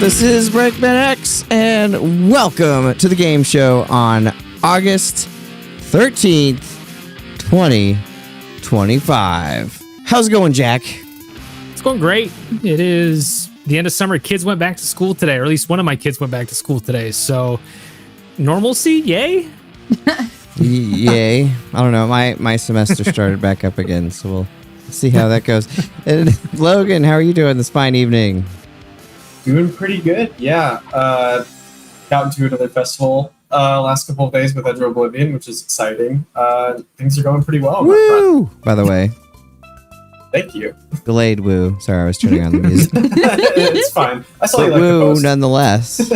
This is BreakmanX, and welcome to the game show on August 13th, 2025. How's it going, Jack? It's going great. It is the end of summer. Kids went back to school today, or at least one of my kids went back to school today. So, normalcy, yay? Yay. I don't know. My semester started back up again, so we'll see how that goes. And Logan, how are you doing this fine evening? Doing pretty good, yeah. Got into another festival last couple of days with Edge of Oblivion, which is exciting. Things are going pretty well. Woo! By the way. Thank you. Delayed woo. Sorry, I was turning on the music. It's fine. I saw you like the woo post. nonetheless.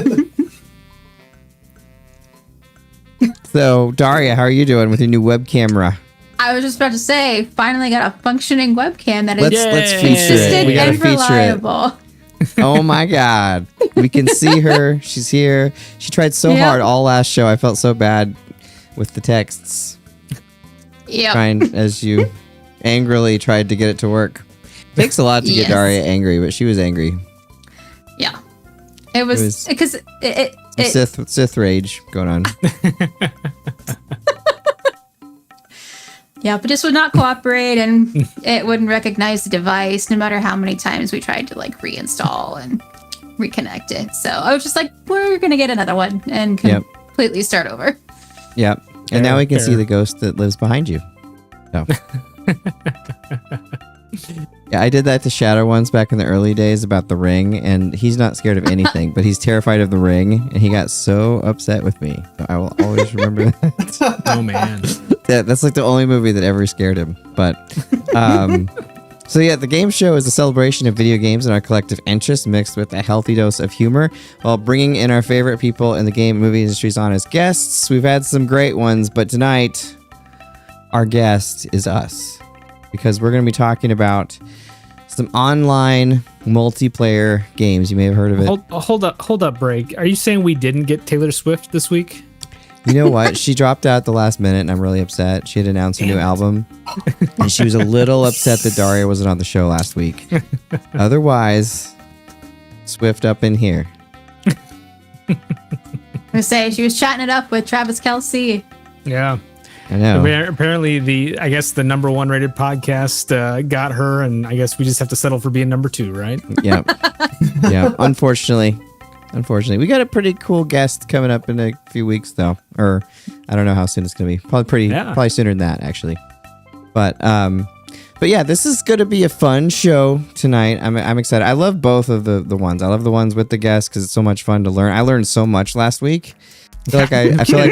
So, Darria, how are you doing with your new web camera? I was just about to say, finally got a functioning webcam that is Let's feature it. consistent We gotta and feature reliable. it. Oh my God. We can see her. She's here. She tried so Yep. hard all last show. I felt so bad with the texts. Yep. Trying as you angrily tried to get it to work. Takes a lot to get Yes. Darria angry, but she was angry. Yeah. It was because it Sith rage going on. yeah, but just would not cooperate and it wouldn't recognize the device no matter how many times we tried to like reinstall and reconnect it. So I was just like, we're gonna get another one and completely start over. Yep. And now we can see the ghost that lives behind you. So. Yeah, I did that to Shadow once back in the early days about the ring, and he's not scared of anything, but he's terrified of the ring, and he got so upset with me. So I will always remember that. Oh, man. That's like the only movie that ever scared him. But, so yeah, the game show is a celebration of video games and our collective interests mixed with a healthy dose of humor while bringing in our favorite people in the game and movie industries on as guests. We've had some great ones, but tonight, our guest is us. Because we're going to be talking about some online multiplayer games. You may have heard of it. Hold up, break. Are you saying we didn't get Taylor Swift this week? You know what? She dropped out at the last minute, and I'm really upset. She had announced her new album, and she was a little upset that Darria wasn't on the show last week. Otherwise, Swift up in here. I say she was chatting it up with Travis Kelce. Yeah. I know. Apparently, the number one rated podcast got her, and I guess we just have to settle for being number 2, right? Yeah. Yeah. Unfortunately, we got a pretty cool guest coming up in a few weeks, though. Or I don't know how soon it's gonna be. Probably sooner than that, actually. But yeah, this is gonna be a fun show tonight. I'm excited. I love both of the ones. I love the ones with the guests because it's so much fun to learn. I learned so much last week. I feel like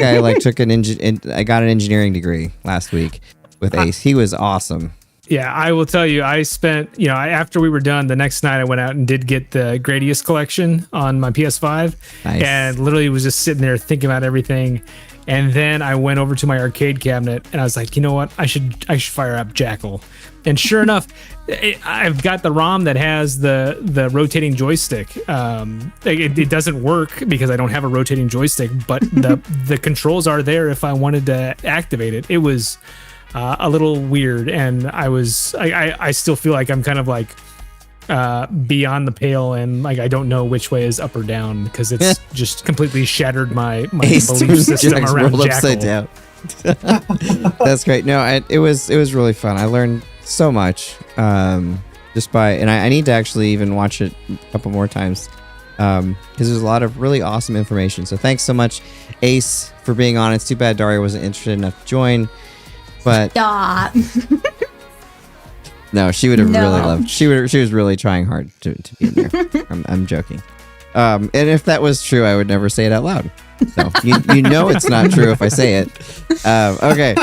I took I got an engineering degree last week with Ace. He was awesome. Yeah, I will tell you, I spent, after we were done, the next night I went out and did get the Gradius collection on my PS5. Nice. And literally was just sitting there thinking about everything. And then I went over to my arcade cabinet and I was like, you know what? I should fire up Jackal. And sure enough, I've got the ROM that has the rotating joystick. It doesn't work because I don't have a rotating joystick, but the controls are there if I wanted to activate it. It was a little weird, and I still feel like I'm kind of like beyond the pale, and like I don't know which way is up or down because it's just completely shattered my Ace belief system around upside Jackal. down. That's great. No, it was really fun. I learned so much just and I need to actually even watch it a couple more times because there's a lot of really awesome information. So thanks so much, Ace, for being on. It's too bad Darria wasn't interested enough to join, but Stop. no, she would have really loved. She was really trying hard to be in there. I'm joking. And if that was true, I would never say it out loud. So you know it's not true if I say it. Okay,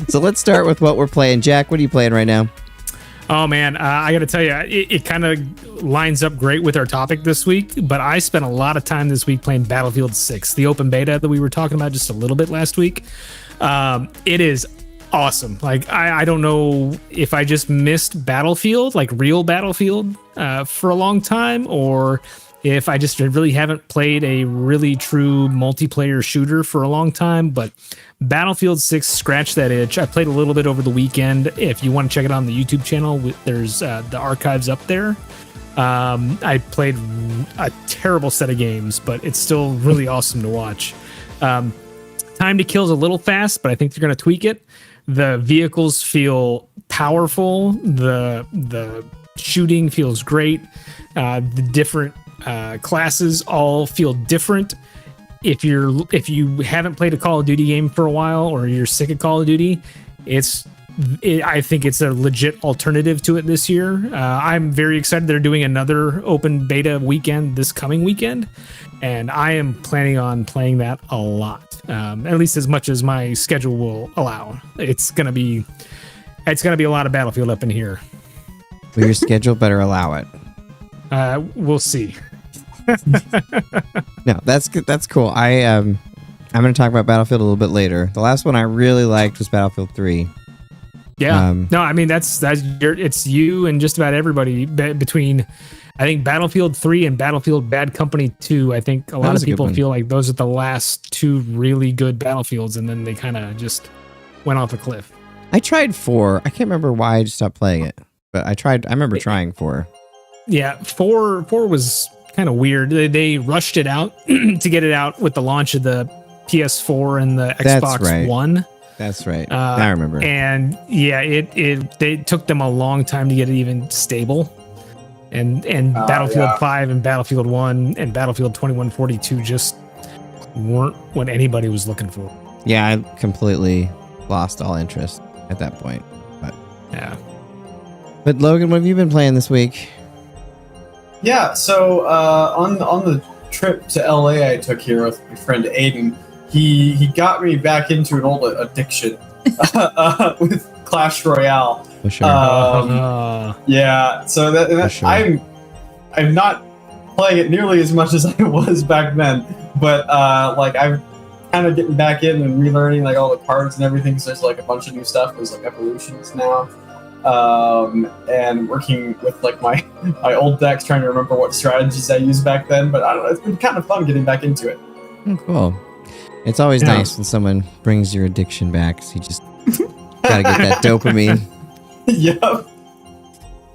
so let's start with what we're playing. Jack, what are you playing right now? Oh man, I got to tell you, it kind of lines up great with our topic this week. But I spent a lot of time this week playing Battlefield 6, the open beta that we were talking about just a little bit last week. It is awesome. Like I don't know if I just missed Battlefield, like real Battlefield, for a long time, or if I just really haven't played a really true multiplayer shooter for a long time. But Battlefield 6 scratched that itch. I played a little bit over the weekend. If you want to check it out on the YouTube channel, there's the archives up there. I played a terrible set of games, but it's still really awesome to watch. Time to kill is a little fast, but I think they're going to tweak it. The vehicles feel powerful. The shooting feels great. The different classes all feel different. If you haven't played a Call of Duty game for a while, or you're sick of Call of Duty, I think it's a legit alternative to it this year. I'm very excited. They're doing another open beta weekend this coming weekend, and I am planning on playing that a lot, at least as much as my schedule will allow. It's gonna be a lot of Battlefield up in here. Well, your schedule better allow it. We'll see. No, that's good. That's cool. I'm going to talk about Battlefield a little bit later. The last one I really liked was Battlefield 3. Yeah. No, I mean it's you and just about everybody between. I think Battlefield 3 and Battlefield Bad Company 2. I think a lot of people feel like those are the last two really good Battlefields, and then they kind of just went off a cliff. I tried 4. I can't remember why I just stopped playing it, but I remember trying 4. Yeah, 4 was kind of weird. They rushed it out to get it out with the launch of the PS4 and the Xbox One. That's right. I remember. And yeah, they took them a long time to get it even stable. And Battlefield 5 and Battlefield 1 and Battlefield 2142 just weren't what anybody was looking for. Yeah, I completely lost all interest at that point. But yeah. But Logan, what have you been playing this week? Yeah, so on the trip to LA I took here with my friend Aiden, he got me back into an old addiction with Clash Royale. For sure. Yeah, so that sure. I'm not playing it nearly as much as I was back then, but like I'm kind of getting back in and relearning like all the cards and everything. So there's like a bunch of new stuff. There's like evolutions now. And working with like my old decks, trying to remember what strategies I used back then. But I don't know, it's been kind of fun getting back into it. Oh, cool. It's always nice when someone brings your addiction back. So you just gotta get that dopamine. Yep.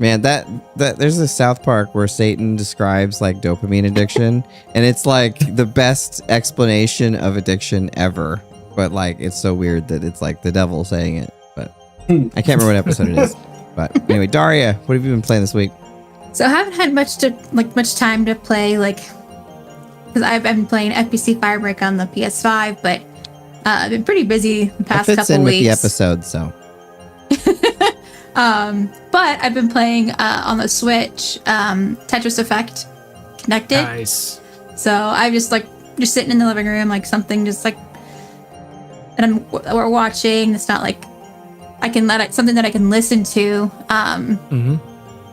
Man, that there's a South Park where Satan describes like dopamine addiction, and it's like the best explanation of addiction ever. But like, it's so weird that it's like the devil saying it. But I can't remember what episode it is. But anyway, Darria, what have you been playing this week? So I haven't had much time to play, like, because I've been playing FBC Firebreak on the PS5, but I've been pretty busy the past couple weeks. Fits in with the episode, so. But I've been playing on the Switch, Tetris Effect Connected. Nice. So I'm just sitting in the living room, like something just like that we're watching. It's not like I can let it, something that I can listen to.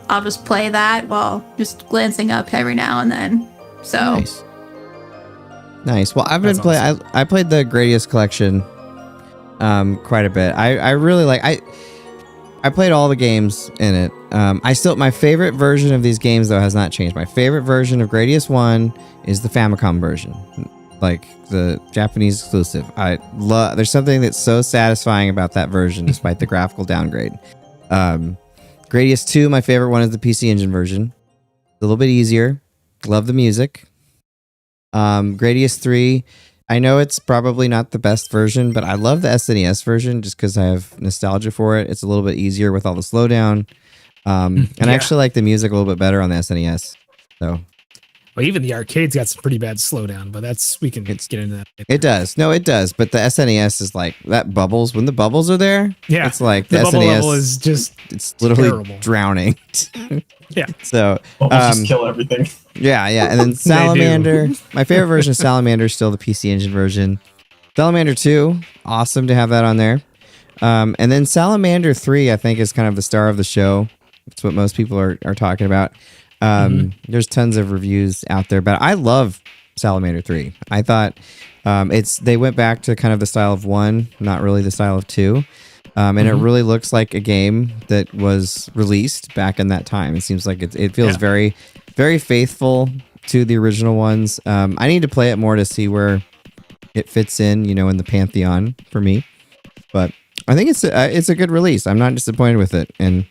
I'll just play that while just glancing up every now and then. So nice. Well, I've been playing. Awesome. I played the Gradius Collection quite a bit. I really like. I played all the games in it. My favorite version of these games though has not changed. My favorite version of Gradius 1 is the Famicom version, like the Japanese exclusive. There's something that's so satisfying about that version, despite the graphical downgrade. Gradius 2, my favorite one is the PC Engine version. A little bit easier. Love the music. Gradius 3, I know it's probably not the best version, but I love the SNES version just because I have nostalgia for it. It's a little bit easier with all the slowdown. And I actually like the music a little bit better on the SNES. So, well, even the arcade's got some pretty bad slowdown, but we can get into that. It does. No, it does. But the SNES is like that bubbles. When the bubbles are there, it's like the bubble SNES level is just it's literally terrible. Drowning. Yeah. So just kill everything. Yeah. And then Salamander. My favorite version of Salamander is still the PC Engine version. Salamander 2, awesome to have that on there. And then Salamander 3, I think, is kind of the star of the show. It's what most people are talking about. There's tons of reviews out there, but I love Salamander 3. I thought they went back to kind of the style of 1, not really the style of 2. And it really looks like a game that was released back in that time. It seems like it feels very, very faithful to the original ones. I need to play it more to see where it fits in, in the pantheon for me. But I think it's a good release. I'm not disappointed with it, and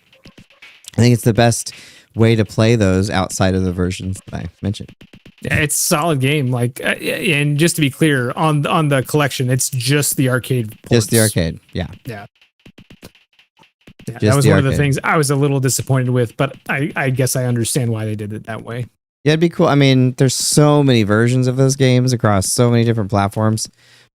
I think it's the best way to play those outside of the versions that I mentioned. Yeah, it's a solid game. Like, and just to be clear, on the collection, it's just the arcade ports. Just the arcade, yeah. Yeah, that was one of the things I was a little disappointed with, but I guess I understand why they did it that way. Yeah, it'd be cool. I mean, there's so many versions of those games across so many different platforms.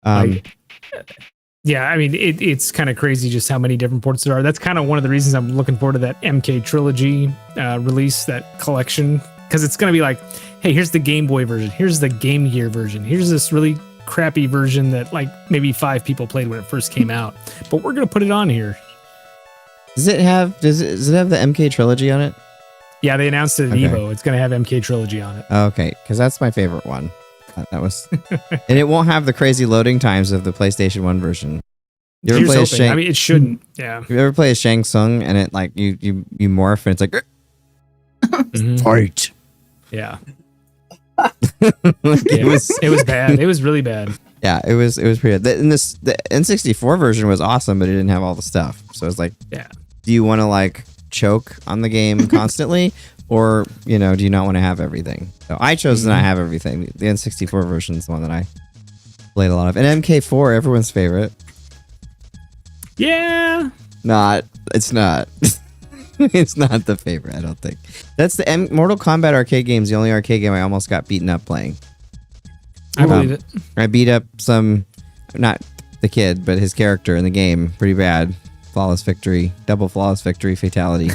Yeah, I mean, it's kind of crazy just how many different ports there are. That's kind of one of the reasons I'm looking forward to that MK Trilogy release, that collection, because it's going to be like, hey, here's the Game Boy version, here's the Game Gear version, here's this really crappy version that like maybe 5 people played when it first came out, but we're going to put it on here. Does it have the MK Trilogy on it? Yeah, they announced it at Evo. It's going to have MK Trilogy on it. Okay, because that's my favorite one. That was, and it won't have the crazy loading times of the PlayStation 1 version. You ever play I mean, it shouldn't. Yeah. You ever play a Shang Tsung and it like you morph and it's like fight. Yeah. It was bad. It was really bad. Yeah, it was pretty bad. The N64 version was awesome, but it didn't have all the stuff. So it's like, yeah. Do you want to like choke on the game constantly, or do you not want to have everything? So I chose to not have everything. The N64 version is the one that I played a lot of, and MK4, everyone's favorite. Yeah. It's not. It's not the favorite, I don't think. That's the Mortal Kombat arcade game is the only arcade game I almost got beaten up playing. I believe it. I beat up not the kid, but his character in the game pretty bad. Flawless victory, double flawless victory, fatality.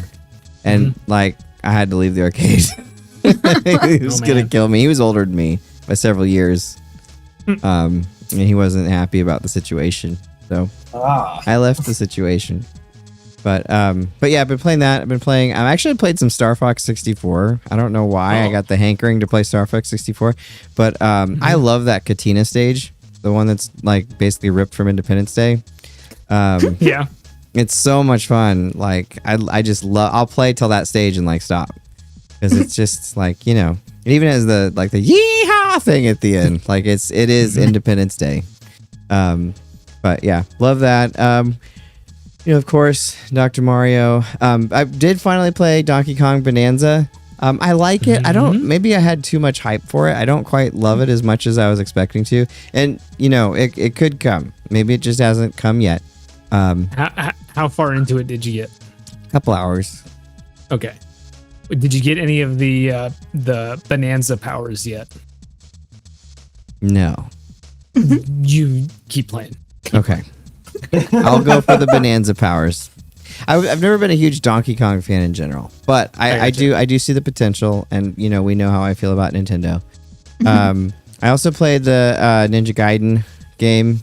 And like, I had to leave the arcade. He was going to kill me. He was older than me by several years. And he wasn't happy about the situation. So I left the situation. But yeah, I've been playing that. I've actually played some Star Fox 64. I don't know why I got the hankering to play Star Fox 64, but I love that Katina stage, the one that's like basically ripped from Independence Day. Yeah, it's so much fun. Like I just love. I'll play till that stage and like stop, because it's just like it even has the yeehaw thing at the end. Like it is Independence Day. But yeah, love that. Of course, Dr. Mario. I did finally play Donkey Kong Bonanza. I like it. Maybe I had too much hype for it. I don't quite love it as much as I was expecting to. And, it could come. Maybe it just hasn't come yet. How far into it did you get? A couple hours. Okay. Did you get any of the Bonanza powers yet? No. You keep playing. Okay. I'll go for the Bonanza powers. I've never been a huge Donkey Kong fan in general, but I do see the potential, and we know how I feel about Nintendo. I also played the Ninja Gaiden game.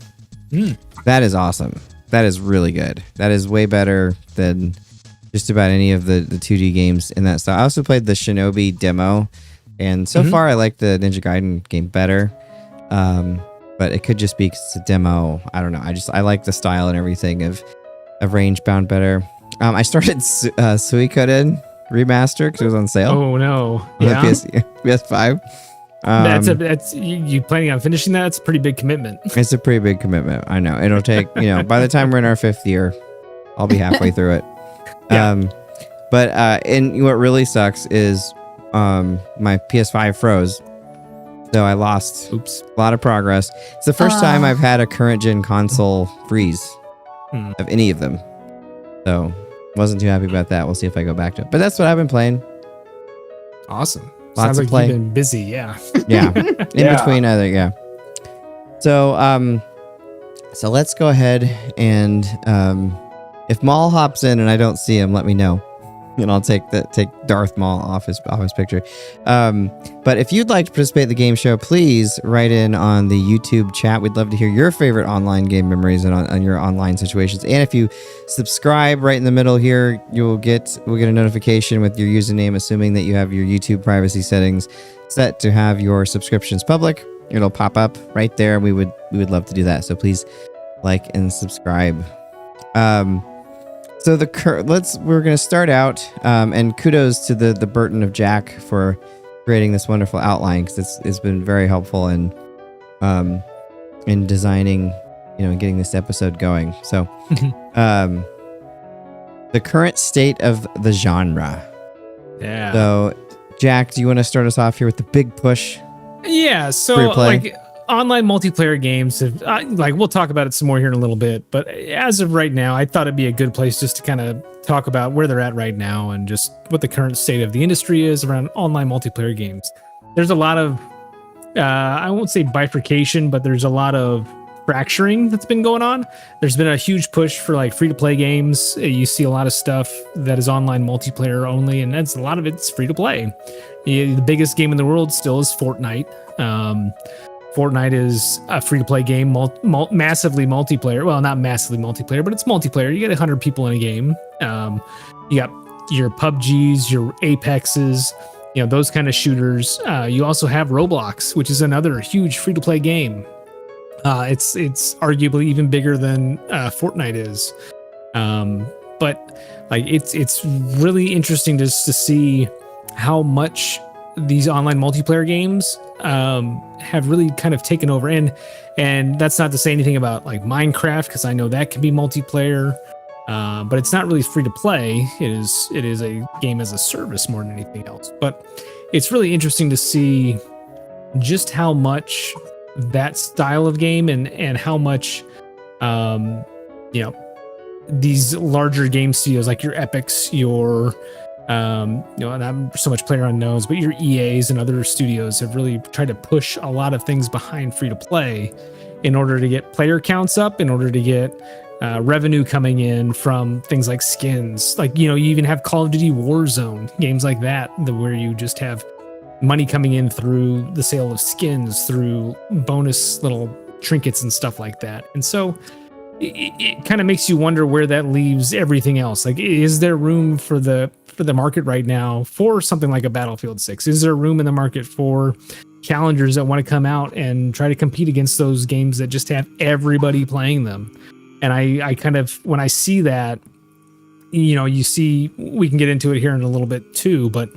That is awesome. That is really good. That is way better than just about any of the 2D games in that style. I also played the Shinobi demo, and so far I like the Ninja Gaiden game better. But it could just be 'cause it's a demo. I don't know. I like the style and everything of Range Bound better. I started Suikoden Remaster because it was on sale. Oh no! On the PS5. That's you planning on finishing that? It's a pretty big commitment. It's a pretty big commitment. I know. It'll take by the time we're in our 5th year, I'll be halfway through it. And what really sucks is my PS5 froze. So I lost a lot of progress. It's the first time I've had a current gen console freeze of any of them. So wasn't too happy about that. We'll see if I go back to it. But that's what I've been playing. Awesome. Lots Sounds of like play. You've been busy, yeah. Yeah. In between either, yeah. So so let's go ahead and if Maul hops in and I don't see him, let me know. And I'll take Darth Maul off his picture. But if you'd like to participate in the game show, please write in on the YouTube chat. We'd love to hear your favorite online game memories and on your online situations. And if you subscribe right in the middle here, we'll get a notification with your username, assuming that you have your YouTube privacy settings set to have your subscriptions public. It'll pop up right there. We would love to do that. So please like and subscribe. So we're going to start out, and kudos to the Burton of Jack for creating this wonderful outline, because it's been very helpful in designing, and getting this episode going. So, the current state of the genre. Yeah. So, Jack, do you want to start us off here with the big push? Yeah. So, like, online multiplayer games have, like, we'll talk about it some more here in a little bit. But as of right now, I thought it'd be a good place just to kind of talk about where they're at right now and just what the current state of the industry is around online multiplayer games. There's a lot of, I won't say bifurcation, but there's a lot of fracturing that's been going on. There's been a huge push for like free-to-play games. You see a lot of stuff that is online multiplayer only, and a lot of it's free-to-play. The biggest game in the world still is Fortnite. Fortnite is a free-to-play game, massively multiplayer. Well, not massively multiplayer, but it's multiplayer. You get 100 people in a game. You got your PUBGs, your Apexes, those kind of shooters. You also have Roblox, which is another huge free-to-play game. It's arguably even bigger than Fortnite is. But like it's really interesting to see how much these online multiplayer games have really kind of taken over. And that's not to say anything about like Minecraft, because I know that can be multiplayer. But it's not really free to play. It is a game as a service more than anything else. But it's really interesting to see just how much that style of game and how much these larger game studios like your Epics, your and not so much PlayerUnknown's, but your EAs and other studios have really tried to push a lot of things behind free to play in order to get player counts up, in order to get revenue coming in from things like skins. Like, you even have Call of Duty Warzone, games like that, where you just have money coming in through the sale of skins, through bonus little trinkets and stuff like that. And so it kind of makes you wonder where that leaves everything else. Like, is there room for the market right now for something like a Battlefield 6? Is there room in the market for challengers that want to come out and try to compete against those games that just have everybody playing them? And I kind of, when I see that, you see, we can get into it here in a little bit too, but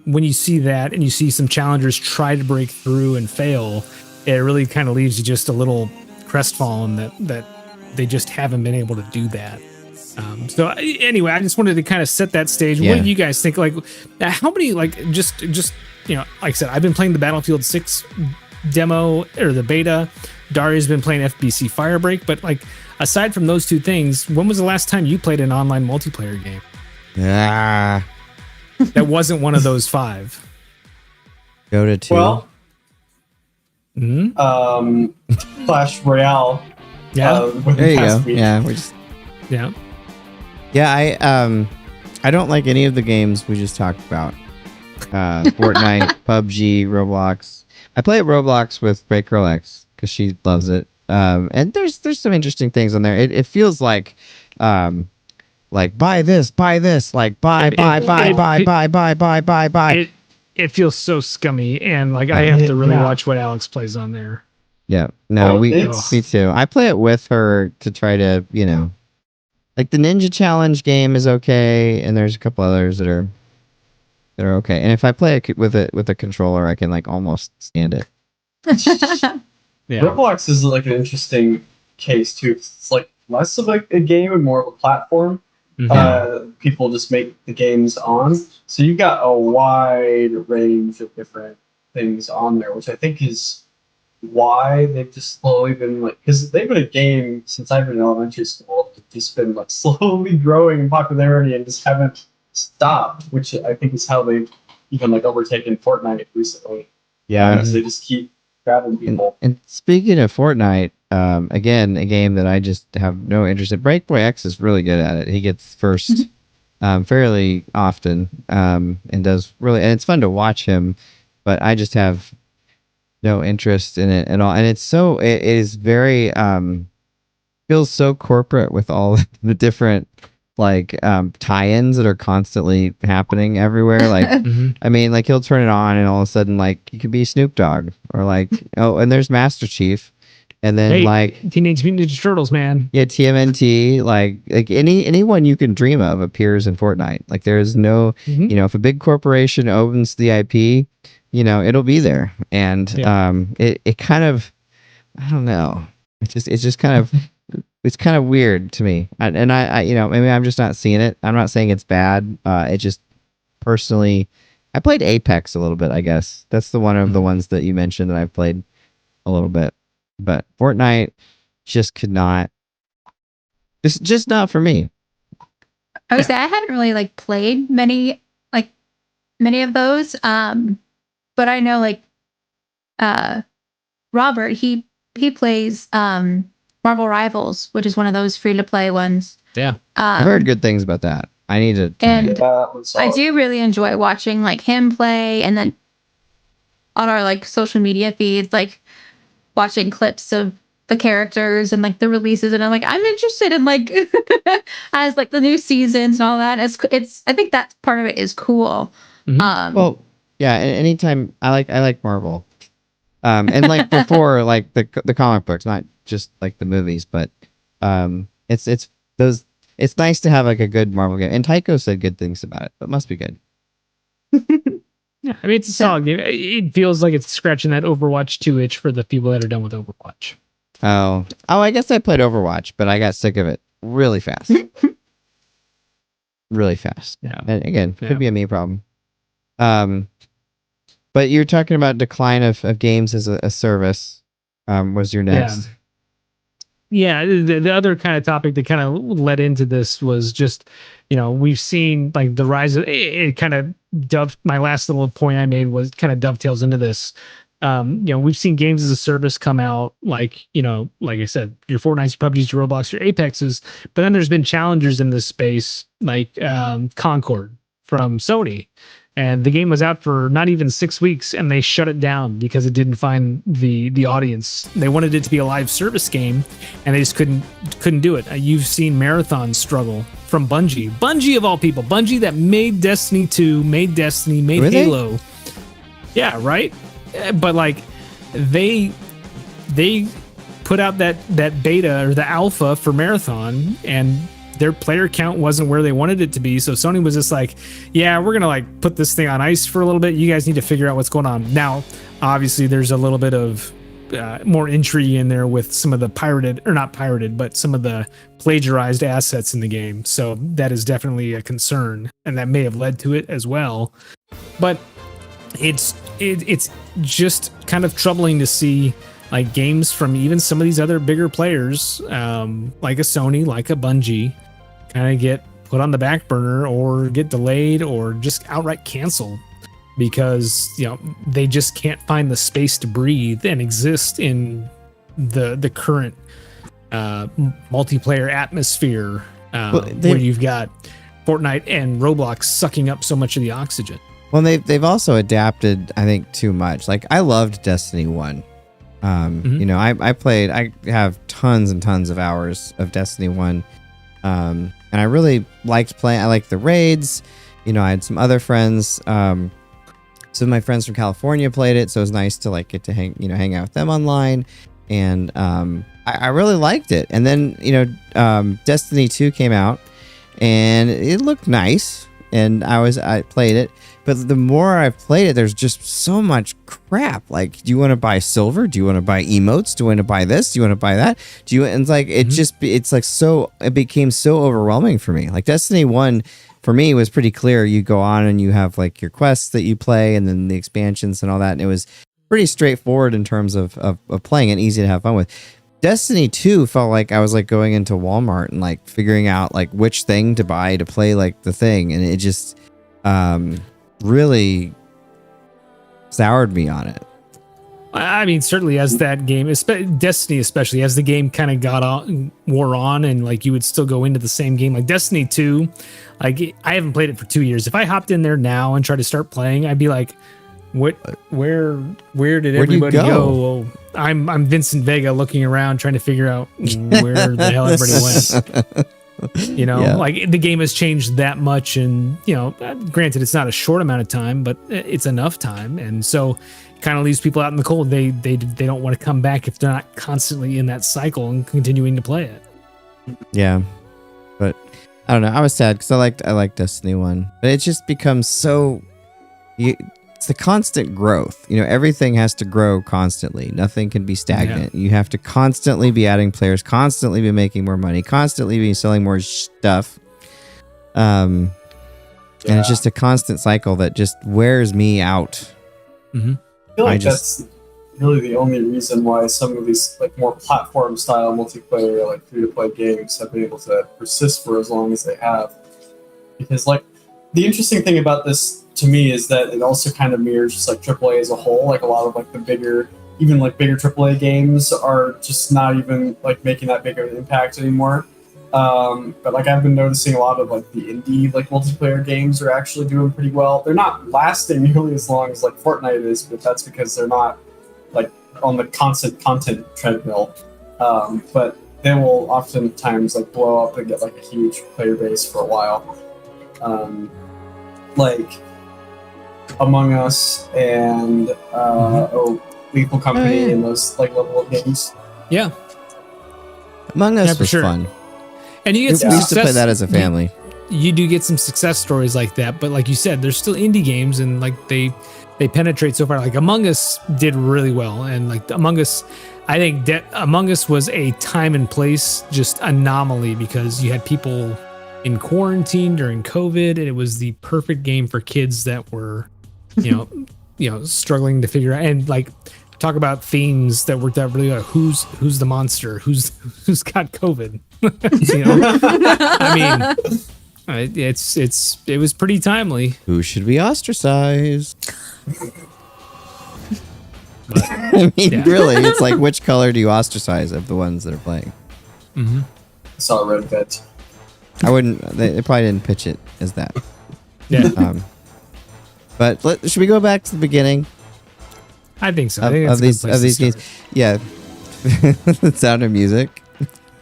when you see that and you see some challengers try to break through and fail, it really kind of leaves you just a little crestfallen that they just haven't been able to do that. So anyway, I just wanted to kind of set that stage. Yeah. What do you guys think? Like, how many, like, just like I said, I've been playing the Battlefield 6 demo or the beta. Darria's been playing FBC Firebreak, but like, aside from those two things, when was the last time you played an online multiplayer game? Yeah. That wasn't one of those 5. Go to 2. Well, Clash Royale. Yeah. There you go. Week. Yeah, we're just. Yeah. Yeah, I don't like any of the games we just talked about. Fortnite, PUBG, Roblox. I play Roblox with BreakmanX because she loves it. And there's some interesting things on there. It feels like buy this, like buy. It feels so scummy, and like I have to really watch what Alex plays on there. Yeah, no, me too. I play it with her to try to, like the Ninja Challenge game is okay, and there's a couple others that are okay. And if I play it with a controller, I can like almost stand it. Yeah. Roblox is like an interesting case too. It's like less of like a game and more of a platform. Mm-hmm. People just make the games on, so you got a wide range of different things on there, which I think is why they've just slowly been like, because they've been a game since I've been in elementary school, just been like slowly growing in popularity and just haven't stopped, which I think is how they've even like overtaken Fortnite recently. Yeah, they just keep grabbing people. And speaking of Fortnite, again, a game that I just have no interest in. BreakmanX is really good at it. He gets first fairly often, and does really, and it's fun to watch him, but I just have no interest in it at all. And it is very feels so corporate with all the different like tie-ins that are constantly happening everywhere. Like I mean, like he'll turn it on and all of a sudden like you could be Snoop Dogg, or like and there's Master Chief, and then like Teenage Mutant Ninja Turtles, man. Yeah, TMNT, like anyone you can dream of appears in Fortnite. Like there's no if a big corporation owns the IP, it'll be there. And it kind of, I don't know. It's just kind of it's kind of weird to me. And I maybe I'm just not seeing it. I'm not saying it's bad. It just personally, I played Apex a little bit, I guess. That's the one of the ones that you mentioned that I've played a little bit. But Fortnite just could not. It's just not for me. I would say I haven't really like played many of those. But I know like Robert, he plays Marvel Rivals, which is one of those free to play ones. Yeah. I've heard good things about that. I need to. And I do really enjoy watching like him play, and then on our like social media feeds, like watching clips of the characters and like the releases, and I'm like, I'm interested in like as like the new seasons and all that. It's I think that part of it is cool. Mm-hmm. Well, yeah. Anytime I like Marvel, and like before like the comic books, not just like the movies, but it's those. It's nice to have like a good Marvel game, and Tycho said good things about it, but it must be good. Yeah, I mean it's a solid game. It feels like it's scratching that Overwatch 2 itch for the people that are done with Overwatch. Oh, I guess I played Overwatch, but I got sick of it really fast. Really fast. Yeah. And again, could be a me problem. But you're talking about decline of games as a service. Was your next? Yeah, the other kind of topic that kind of led into this was just, we've seen like the rise of it kind of my last little point I made was kind of dovetails into this. We've seen games as a service come out like I said, your Fortnites, your PUBGs, your Roblox, your Apexes, but then there's been challengers in this space like Concord from Sony. And the game was out for not even 6 weeks, and they shut it down because it didn't find the audience. They wanted it to be a live service game, and they just couldn't do it. You've seen Marathon struggle from Bungie. Bungie of all people. Bungie that made Destiny 2, made Destiny, made Halo. Yeah, right? But like they put out that beta or the alpha for Marathon, and their player count wasn't where they wanted it to be. So Sony was just like, yeah, we're going to like put this thing on ice for a little bit. You guys need to figure out what's going on. Now, obviously there's a little bit of more intrigue in there with some of the but some of the plagiarized assets in the game. So that is definitely a concern, and that may have led to it as well. But it's just kind of troubling to see like games from even some of these other bigger players, like a Sony, like a Bungie, kind of get put on the back burner or get delayed or just outright canceled because they just can't find the space to breathe and exist in the current multiplayer atmosphere where you've got Fortnite and Roblox sucking up so much of the oxygen. Well, they've also adapted, I think, too much. Like I loved Destiny 1. I played. I have tons and tons of hours of Destiny 1, and I really liked playing. I liked the raids. I had some other friends. Some of my friends from California played it, so it was nice to like get to hang out with them online, and I really liked it. And then Destiny 2 came out, and it looked nice, and I played it. But the more I've played it, there's just so much crap. Like, do you want to buy silver? Do you want to buy emotes? Do you want to buy this? Do you want to buy that? And it's like, it became so overwhelming for me. Like Destiny 1 for me was pretty clear. You go on and you have like your quests that you play and then the expansions and all that. And it was pretty straightforward in terms of playing and easy to have fun with. Destiny 2 felt like I was like going into Walmart and like figuring out like which thing to buy to play like the thing. And it just, really soured me on it. I mean, certainly as that game, Destiny especially, as the game kind of wore on and like you would still go into the same game. Like Destiny 2, like I haven't played it for 2 years. If I hopped in there now and tried to start playing, I'd be like, where did everybody go? Well, I'm Vincent Vega looking around trying to figure out where the hell everybody went. Like the game has changed that much, and granted it's not a short amount of time, but it's enough time, and so it kind of leaves people out in the cold. They don't want to come back if they're not constantly in that cycle and continuing to play it. Yeah, but I don't know. I was sad because I liked Destiny 1, but it just becomes so. It's the constant growth. Everything has to grow constantly. Nothing can be stagnant. Yeah. You have to constantly be adding players, constantly be making more money, constantly be selling more stuff. And and it's just a constant cycle that just wears me out. I feel like that's really the only reason why some of these like more platform style multiplayer, like free-to-play games have been able to persist for as long as they have. Because like the interesting thing about this to me is that it also kind of mirrors just like AAA as a whole. Like a lot of like the bigger AAA games are just not even like making that big of an impact anymore. But like I've been noticing a lot of like the indie like multiplayer games are actually doing pretty well. They're not lasting nearly as long as like Fortnite is, but that's because they're not like on the constant content treadmill. But they will oftentimes like blow up and get like a huge player base for a while. Like Among Us and Lethal Company and those like level of games. Yeah, Among Us was fun. And you get we used to play that as a family. You do get some success stories like that, but like you said, there's still indie games, and like they penetrate so far. Like Among Us did really well, and like Among Us, I think Among Us was a time and place just anomaly because you had people in quarantine during COVID, and it was the perfect game for kids that were, you know, struggling to figure out and like talk about themes that worked out really well. Who's the monster? Who's got COVID? You know, I mean, it was pretty timely. Who should be ostracized? I mean, really, it's like which color do you ostracize of the ones that are playing? I saw a red vet. I wouldn't. They probably didn't pitch it as that. Yeah. But should we go back to the beginning? I think so. Of these games. Yeah. The sound of music.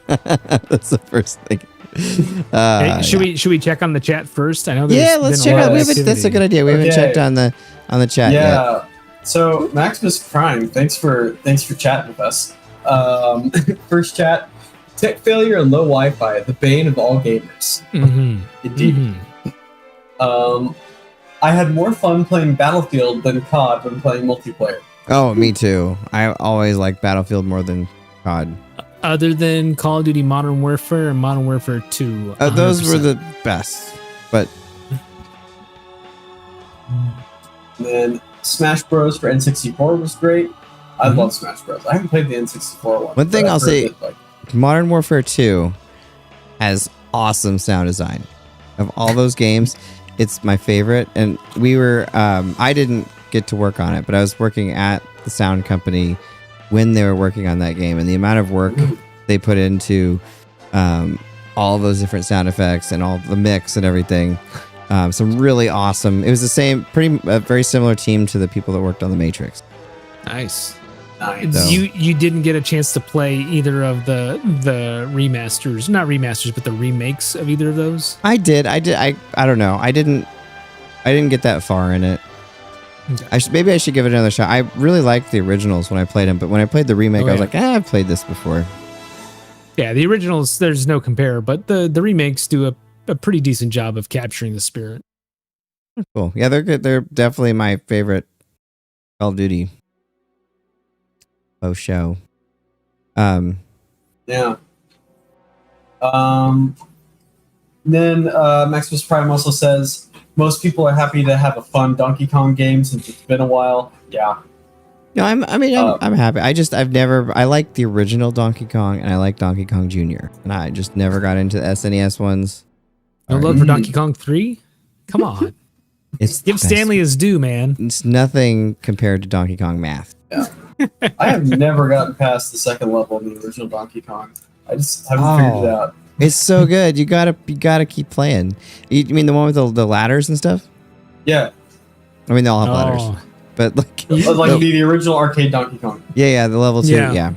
That's the first thing. Hey, should we check on the chat first? I know. Let's check out. That's a good idea. We haven't checked on the chat yet. Yeah. So Maximus Prime, thanks for chatting with us. First chat. Tech failure and low Wi-Fi, the bane of all gamers. Indeed. I had more fun playing Battlefield than COD when playing multiplayer. Oh, me too. I always like Battlefield more than COD. Other than Call of Duty Modern Warfare and Modern Warfare 2. Those were the best. But and then Smash Bros. For N64 was great. I love Smash Bros. I haven't played the N64 one. One thing I'll say, Modern Warfare 2 has awesome sound design. Of all those games, it's my favorite. And we were, I didn't get to work on it, but I was working at the sound company when they were working on that game. And the amount of work they put into all those different sound effects and all the mix and everything. Some really awesome. It was the same, very similar team to the people that worked on The Matrix. Nice. So. You didn't get a chance to play either of the remasters, not remasters, but the remakes of either of those? I did. I don't know. I didn't get that far in it. Okay. Maybe I should give it another shot. I really liked the originals when I played them, but when I played the remake, I was like, I've played this before. Yeah, the originals, there's no compare, but the remakes do a pretty decent job of capturing the spirit. Cool. Yeah, they're good. They're definitely my favorite Call of Duty show. Yeah. Then Maximus Prime also says most people are happy to have a fun Donkey Kong game since it's been a while. Yeah. No, I'm happy. I like the original Donkey Kong and I like Donkey Kong Jr. And I just never got into the SNES ones. No love for Donkey Kong 3? Come on. Give Stanley his due, man. It's nothing compared to Donkey Kong Math. Yeah. I have never gotten past the second level of the original Donkey Kong. I just haven't figured it out. It's so good. You gotta keep playing. You mean the one with the ladders and stuff? Yeah. I mean they all have ladders, but like the original arcade Donkey Kong. Yeah, the level 2. Yeah.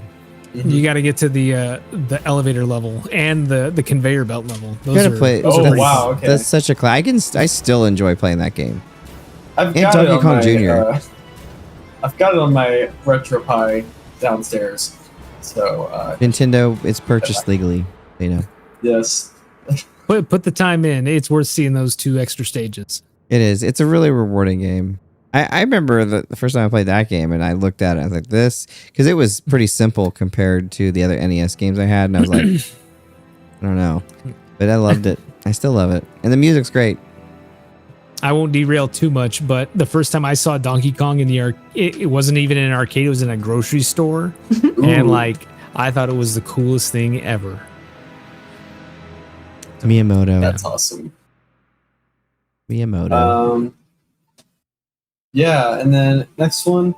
You got to get to the elevator level and the conveyor belt level. Wow! Okay. That's such a class. I still enjoy playing that game. I've got Donkey Kong Jr. I've got it on my RetroPie downstairs. So Nintendo, it's purchased legally. You know. Yes. Put the time in. It's worth seeing those 2 extra stages. It is. It's a really rewarding game. I remember the first time I played that game and I looked at it, I was like, this, because it was pretty simple compared to the other NES games I had, and I was like, I don't know. But I loved it. I still love it. And the music's great. I won't derail too much, but the first time I saw Donkey Kong in the it wasn't even in an arcade, it was in a grocery store. And like, I thought it was the coolest thing ever. Miyamoto. That's awesome. Miyamoto. Yeah, and then next one,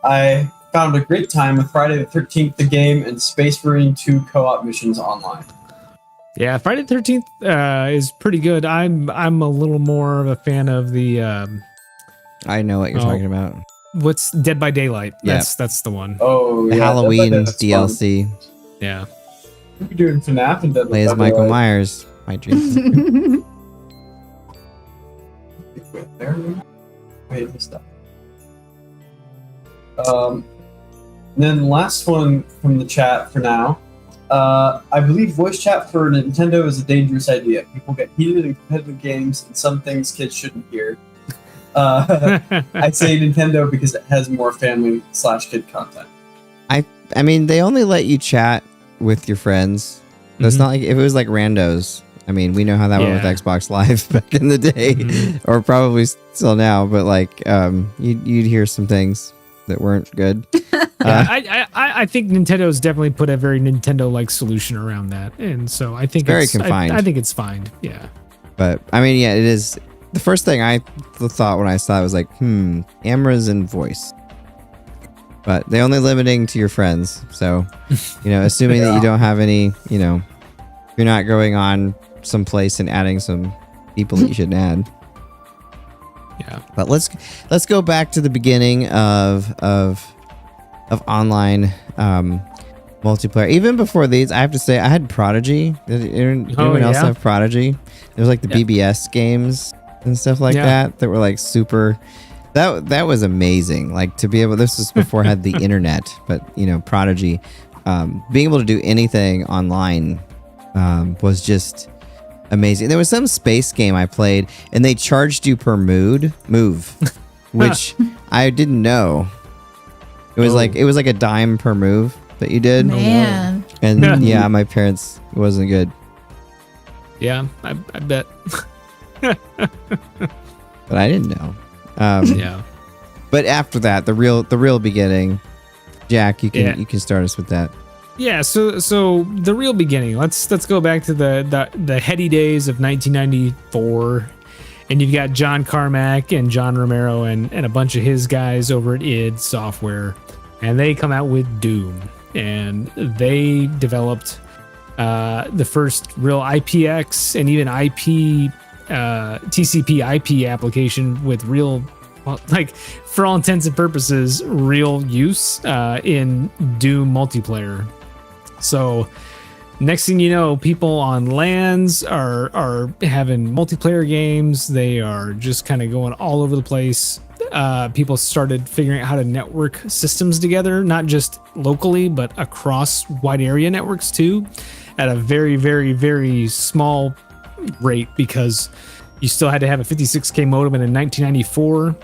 I found a great time with Friday the 13th, the game, and Space Marine 2 co-op missions online. Yeah, Friday the 13th is pretty good. I'm a little more of a fan of the. I know what you're talking about. What's Dead by Daylight? Yeah. That's the one. Oh, the yeah, Halloween DLC. Fun. Yeah. You're doing FNAF and Dead by Play as Michael Myers. My dream. Wait, there we go. Wait, this stuff. Then the last one from the chat for now. I believe voice chat for Nintendo is a dangerous idea. People get heated in competitive games, and some things kids shouldn't hear. I say Nintendo because it has more family/kid content. I mean, they only let you chat with your friends. It's not like if it was like randos. I mean, we know how that went with Xbox Live back in the day, or probably still now. But like, you'd hear some things that weren't good. I think Nintendo's definitely put a very Nintendo-like solution around that, and so I think very confined. I think it's fine. Yeah. But I mean, yeah, it is. The first thing I thought when I saw it was like, cameras and voice. But they only limiting to your friends. So, assuming that you don't have any, you're not going on someplace and adding some people that you shouldn't add. Yeah. But let's go back to the beginning of online multiplayer. Even before these, I have to say I had Prodigy. Did anyone else have Prodigy? It was like the BBS games and stuff like that were like super. That was amazing. Like to be able. This was before I had the internet, but Prodigy, being able to do anything online was just amazing. There was some space game I played, and they charged you per move, which I didn't know. It was like a dime per move that you did. Man. And my parents, it wasn't good. Yeah, I bet. But I didn't know. Yeah. But after that, the real beginning, Jack, you can start us with that. Yeah, so the real beginning. Let's go back to the heady days of 1994, and you've got John Carmack and John Romero and a bunch of his guys over at id Software, and they come out with Doom, and they developed the first real IPX and even IP TCP IP application with real, like for all intents and purposes, real use in Doom multiplayer. So next thing you know, people on LANs are having multiplayer games. They are just kind of going all over the place. People started figuring out how to network systems together, not just locally, but across wide area networks too, at a very, very, very small rate, because you still had to have a 56K modem. And in 1994,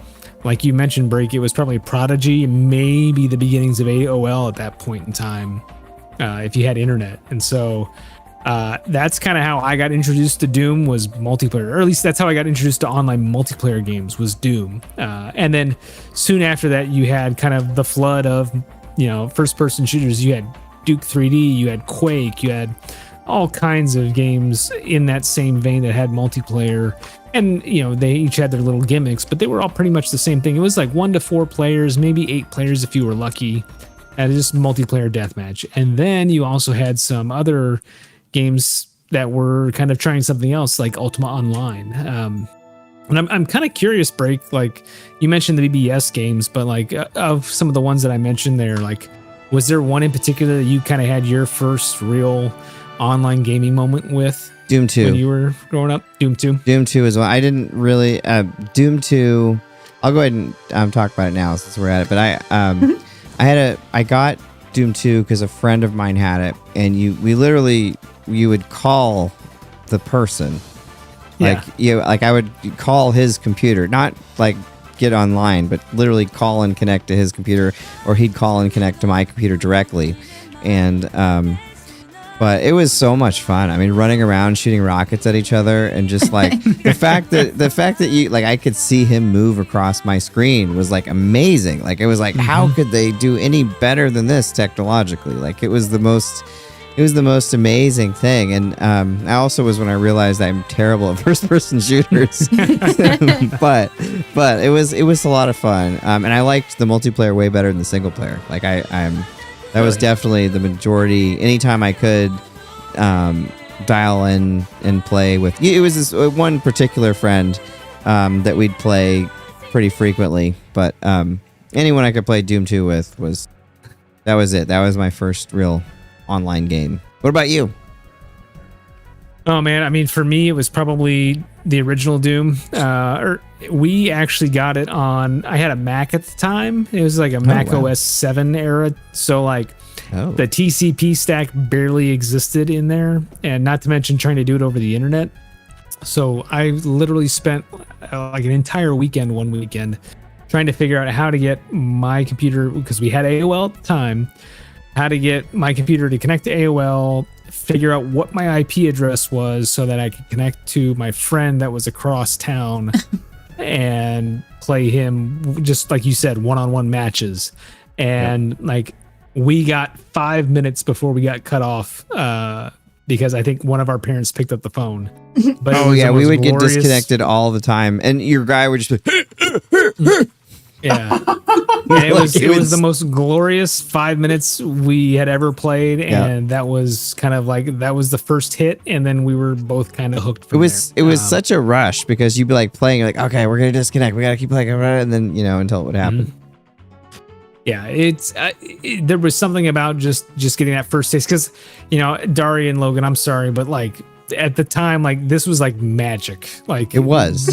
like you mentioned, Break, it was probably Prodigy, maybe the beginnings of AOL at that point in time. If you had internet. And so that's kind of how I got introduced to Doom, was multiplayer, or at least that's how I got introduced to online multiplayer games, was Doom. And then soon after that, you had kind of the flood of first person shooters. You had Duke 3D, you had Quake, you had all kinds of games in that same vein that had multiplayer. And they each had their little gimmicks, but they were all pretty much the same thing. It was like 1 to 4 players, maybe 8 players if you were lucky. And just multiplayer deathmatch. And then you also had some other games that were kind of trying something else, like Ultima Online. And I'm kind of curious, Break, like you mentioned the BBS games, but like of some of the ones that I mentioned there, like was there one in particular that you kind of had your first real online gaming moment with? Doom 2. When you were growing up? Doom 2? Doom 2 as well. I didn't really... Doom 2... I'll go ahead and talk about it now since we're at it, but I got Doom 2 because a friend of mine had it, and you would call the person. Like I would call his computer, not like get online, but literally call and connect to his computer, or he'd call and connect to my computer directly. And But it was so much fun. I mean, running around shooting rockets at each other, and just like the fact that you like I could see him move across my screen was like amazing. Like it was like, how could they do any better than this technologically? Like it was the most amazing thing. And I also was when I realized I'm terrible at first person shooters. but it was a lot of fun. And I liked the multiplayer way better than the single player. Like that was definitely the majority. Anytime I could dial in and play with, it was this one particular friend that we'd play pretty frequently. But anyone I could play Doom 2 with that was it. That was my first real online game. What about you? Oh man, I mean, for me, it was probably the original Doom. We actually got it on. I had a Mac at the time. It was like a Mac OS 7 era. So like the TCP stack barely existed in there, and not to mention trying to do it over the internet. So I literally spent like an entire weekend, one weekend, trying to figure out how to get my computer, because we had AOL at the time, how to get my computer to connect to AOL, figure out what my IP address was so that I could connect to my friend that was across town and play him, just like you said, one-on-one matches. And like we got 5 minutes before we got cut off because I think one of our parents picked up the phone. But we would get disconnected all the time, and your guy would just be yeah. It was the most glorious 5 minutes we had ever played, and that was kind of like that was the first hit, and then we were both kind of hooked. It was such a rush because you'd be like playing, you're like, okay, we're gonna disconnect, we gotta keep playing, and then until it would happen. Yeah, there was something about just getting that first taste, because Darria and Logan, I'm sorry, but like at the time, like this was like magic. Like it was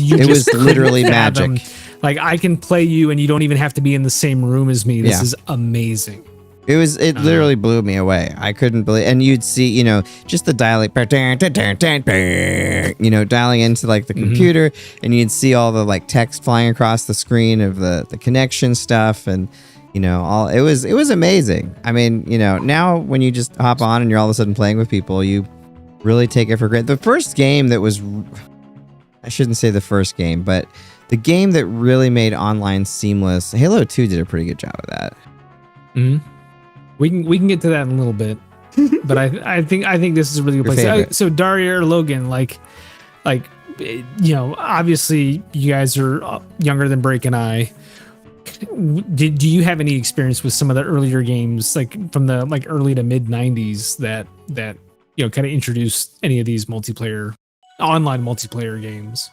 literally magic. Like I can play you and you don't even have to be in the same room as me. This is amazing. It literally blew me away. I couldn't believe, and you'd see, just the dialing, dialing into like the computer, and you'd see all the like text flying across the screen of the connection stuff, and it was amazing. I mean, now when you just hop on and you're all of a sudden playing with people, you really take it for granted. The first game that was, I shouldn't say the first game, but the game that really made online seamless, Halo 2 did a pretty good job of that. We can get to that in a little bit, but I think this is a really good place. So Darria or Logan, like obviously you guys are younger than Break and I. Do you have any experience with some of the earlier games, like from the like early to mid 90s that kind of introduced any of these online multiplayer games?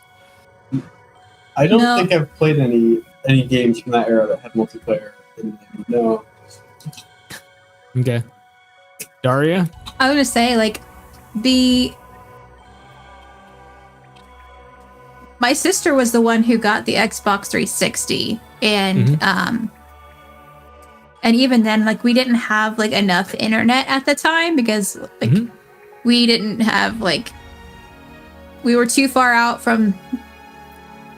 I don't think I've played any games from that era that had multiplayer in them. No. Okay. Darria? I was gonna say, like, my sister was the one who got the Xbox 360, and and even then, like, we didn't have like enough internet at the time because like we didn't have we were too far out from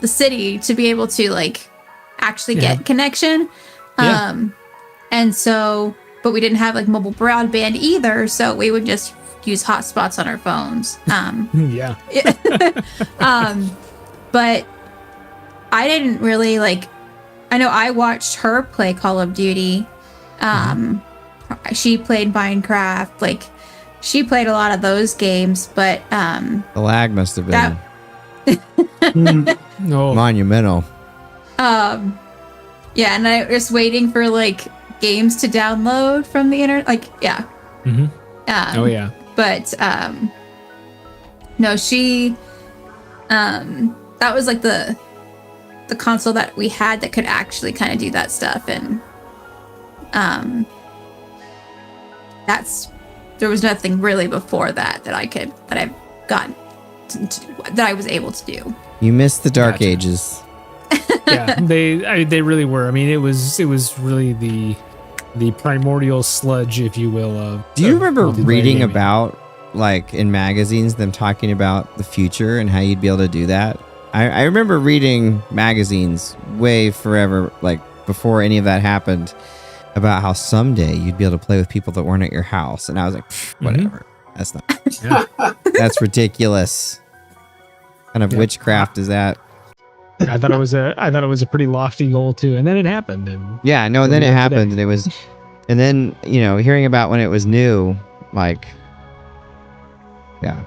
the city to be able to like actually get connection. And so, but we didn't have like mobile broadband either, so we would just use hotspots on our phones. But I didn't really I know I watched her play Call of Duty. She played Minecraft, she played a lot of those games, but the lag must have been monumental. Yeah, and I was waiting for games to download from the internet. But no, she that was the console that we had that could actually kind of do that stuff, and there was nothing really before that I've gotten that I was able to do. You missed the dark ages. Yeah, they really were. I mean, it was really the primordial sludge, if you will. Do you remember reading about in magazines them talking about the future and how you'd be able to do that? I remember reading magazines way forever, before any of that happened, about how someday you'd be able to play with people that weren't at your house, and I was like, whatever. That's not. That's ridiculous. What kind of witchcraft is that? I thought it was a pretty lofty goal too, and then it happened. And yeah, no, and then it happened, and it was, and then hearing about when it was new, like, yeah,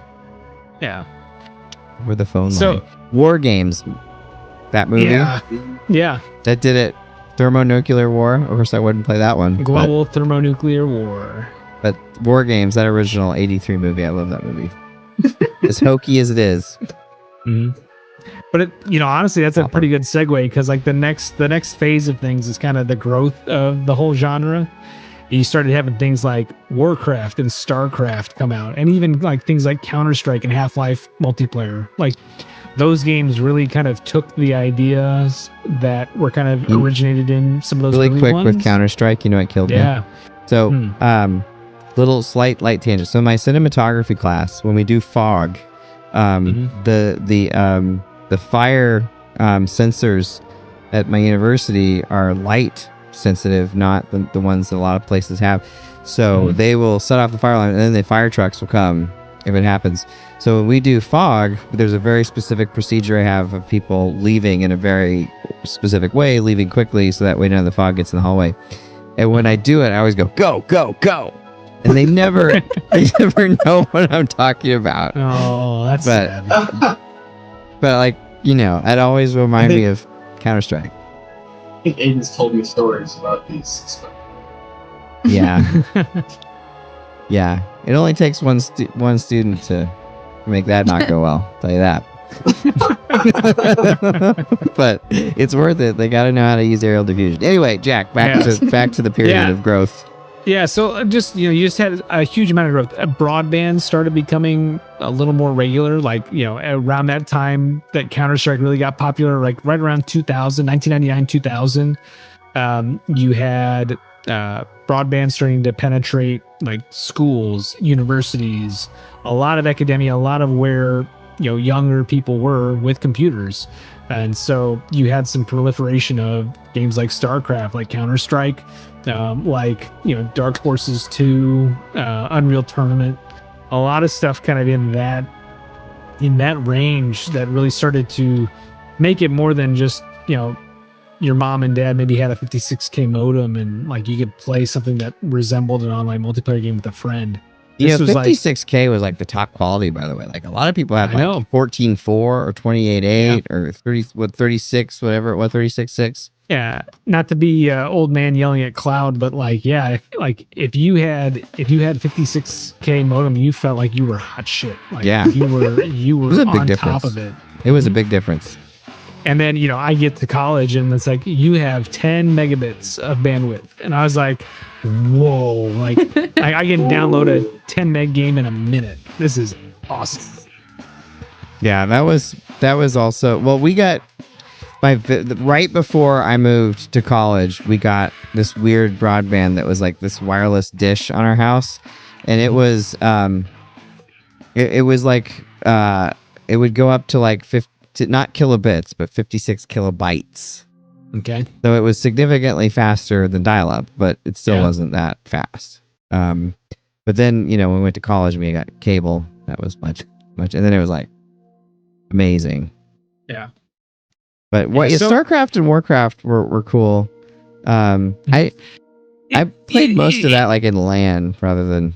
where the phone line. War Games, that movie, yeah, that did it. Thermonuclear War. Of course, I wouldn't play that one. Global Thermonuclear War. But War Games, that original '83 movie, I love that movie. As hokey as it is. Mm-hmm. But honestly, that's a pretty good segue, because like the next phase of things is kind of the growth of the whole genre. You started having things like Warcraft and Starcraft come out, and even like things like Counter-Strike and Half-Life multiplayer. Like those games really kind of took the ideas that were kind of originated in some of those really quick ones. With Counter-Strike, it killed me. Yeah. So, little slight light tangent. So my cinematography class, when we do fog, the fire sensors at my university are light sensitive, not the ones that a lot of places have. So they will set off the fire alarm, and then the fire trucks will come if it happens. So when we do fog, there's a very specific procedure I have of people leaving in a very specific way, leaving quickly, so that way none of the fog gets in the hallway. And when I do it, I always go, go, go, go. And they never know what I'm talking about. Oh, that's sad. But like, it always remind me of Counter-Strike. I think Aiden's told me stories about these. Yeah. Yeah. It only takes one student to make that not go well. I'll tell you that. But it's worth it. They got to know how to use aerial diffusion. Anyway, Jack, back to the period of growth. Yeah, so you just had a huge amount of growth. Broadband started becoming a little more regular, like, around that time that Counter-Strike really got popular, like right around 1999, 2000. You had broadband starting to penetrate like schools, universities, a lot of academia, a lot of where younger people were with computers. And so you had some proliferation of games like StarCraft, like Counter-Strike, like Dark Forces 2, Unreal Tournament, a lot of stuff kind of in that range that really started to make it more than just your mom and dad maybe had a 56K modem and like you could play something that resembled an online multiplayer game with a friend. 56K was like the top quality, by the way. Like a lot of people had like 14.4 or 28.8 or 36, whatever it was, 36.6. Yeah, not to be old man yelling at cloud, but like, if you had 56K modem, you felt like you were hot shit. Like, you were on top of it. It was a big difference. And then I get to college and it's like you have 10 megabits of bandwidth, and I was like, whoa! Like I can download a 10 meg game in a minute. This is awesome. Yeah, that was also we got. Right before I moved to college, we got this weird broadband that was like this wireless dish on our house, and it was it was like it would go up to like 50, not kilobits, but 56 kilobytes. Okay. So it was significantly faster than dial-up, but it still wasn't that fast. But then when we went to college, we got cable. That was much, and then it was like amazing. Yeah. But StarCraft and Warcraft were cool. I played most of that like in LAN rather than.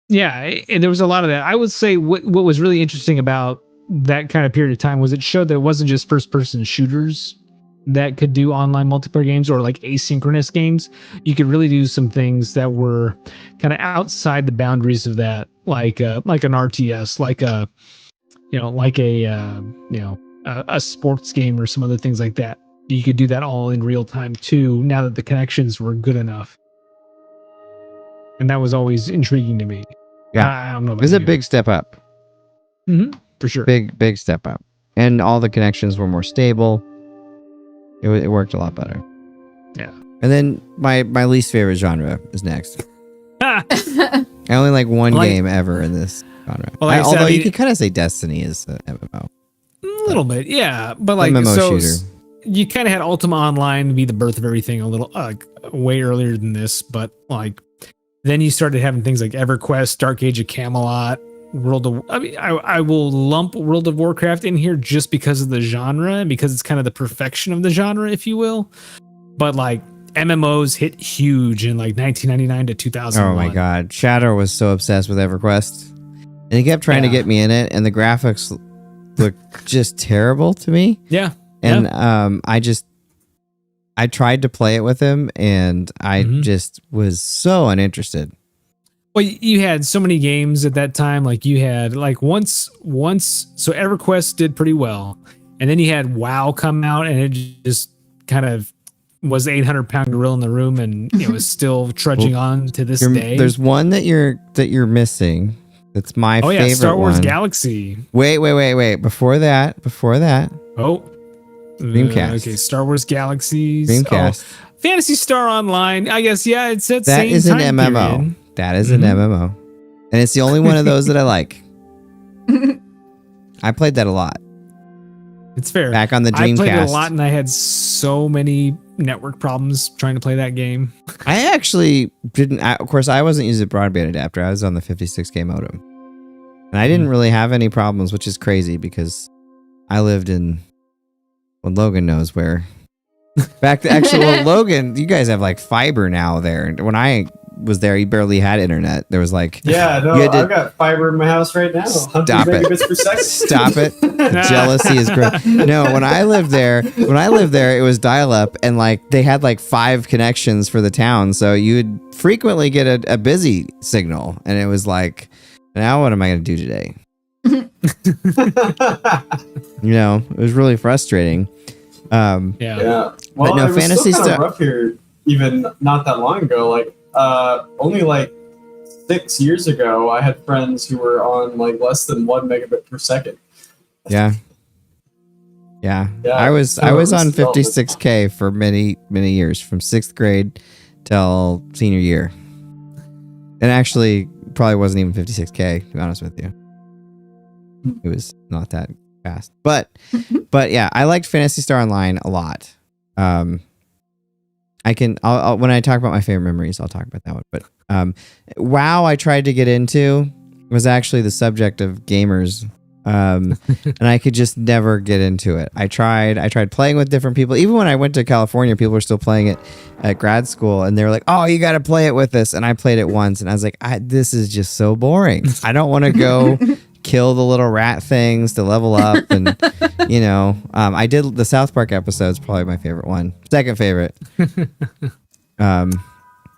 Yeah, and there was a lot of that. I would say what was really interesting about that kind of period of time was it showed that it wasn't just first-person shooters that could do online multiplayer games or like asynchronous games. You could really do some things that were kind of outside the boundaries of that, like an RTS, a sports game or some other things like that. You could do that all in real time too, now that the connections were good enough. And that was always intriguing to me. Yeah. I don't know about it was a big step up. Mm-hmm, for sure. Big step up. And all the connections were more stable. It worked a lot better. Yeah. And then my least favorite genre is next. I only like one game ever in this genre. Well, although you could kind of say Destiny is an MMO. A little bit, yeah. But like, MMO shooter. You kind of had Ultima Online be the birth of everything a little way earlier than this, but like Then you started having things like EverQuest, Dark Age of Camelot, I will lump World of Warcraft in here just because of the genre and because it's kind of the perfection of the genre, if you will. But like MMOs hit huge in like 1999 to 2001. Oh my God. Shadow was so obsessed with EverQuest. And he kept trying to get me in it, and the graphics look just terrible to me. Yeah. And I tried to play it with him, and I just was so uninterested. Well, you had so many games at that time. Like you had like once, so EverQuest did pretty well. And then you had WoW come out, and it just kind of was 800-pound gorilla in the room, and it was still trudging on to this day. There's one that you're missing. That's my favorite one. Star Wars Galaxy. Wait. Before that. Oh. Dreamcast. Okay, Star Wars Galaxies. Dreamcast. Oh, Phantasy Star Online. I guess, yeah, it's that That same is an time MMO. period. That is an MMO. And it's the only one of those that I like. I played that a lot. It's fair. Back on the Dreamcast. I played it a lot, and I had so many network problems trying to play that game. I actually didn't. Of course, I wasn't using a broadband adapter. I was on the 56K modem. And I didn't really have any problems, which is crazy because I lived in, well, Logan knows where. Back to actual Logan, you guys have like fiber now there. When I was there, you barely had internet. There was like, I've got fiber in my house right now. Stop it! Per second. Stop it! Jealousy is great. No, when I lived there, it was dial-up, and like they had like 5 connections for the town, so you would frequently get a busy signal, and it was like, now what am I going to do today? It was really frustrating. Yeah. Well, no, it was Phantasy still kind Star of rough here, even not that long ago. Like, only like 6 years ago, I had friends who were on like less than 1 megabit per second. Yeah. I was on 56K for many years, from 6th grade till senior year, and actually probably wasn't even 56K, to be honest with you. It was not that fast, but yeah, I liked Phantasy Star Online a lot. I'll when I talk about my favorite memories, I'll talk about that one. But WoW, I tried to get into, was actually the subject of gamers, and I could just never get into it. I tried playing with different people. Even when I went to California, people were still playing it at grad school, and they were like, "Oh, you got to play it with us." And I played it once, and I was like, "This is just so boring. I don't want to go." Kill the little rat things to level up, and I did the South Park episodes, probably my favorite one, second favorite. I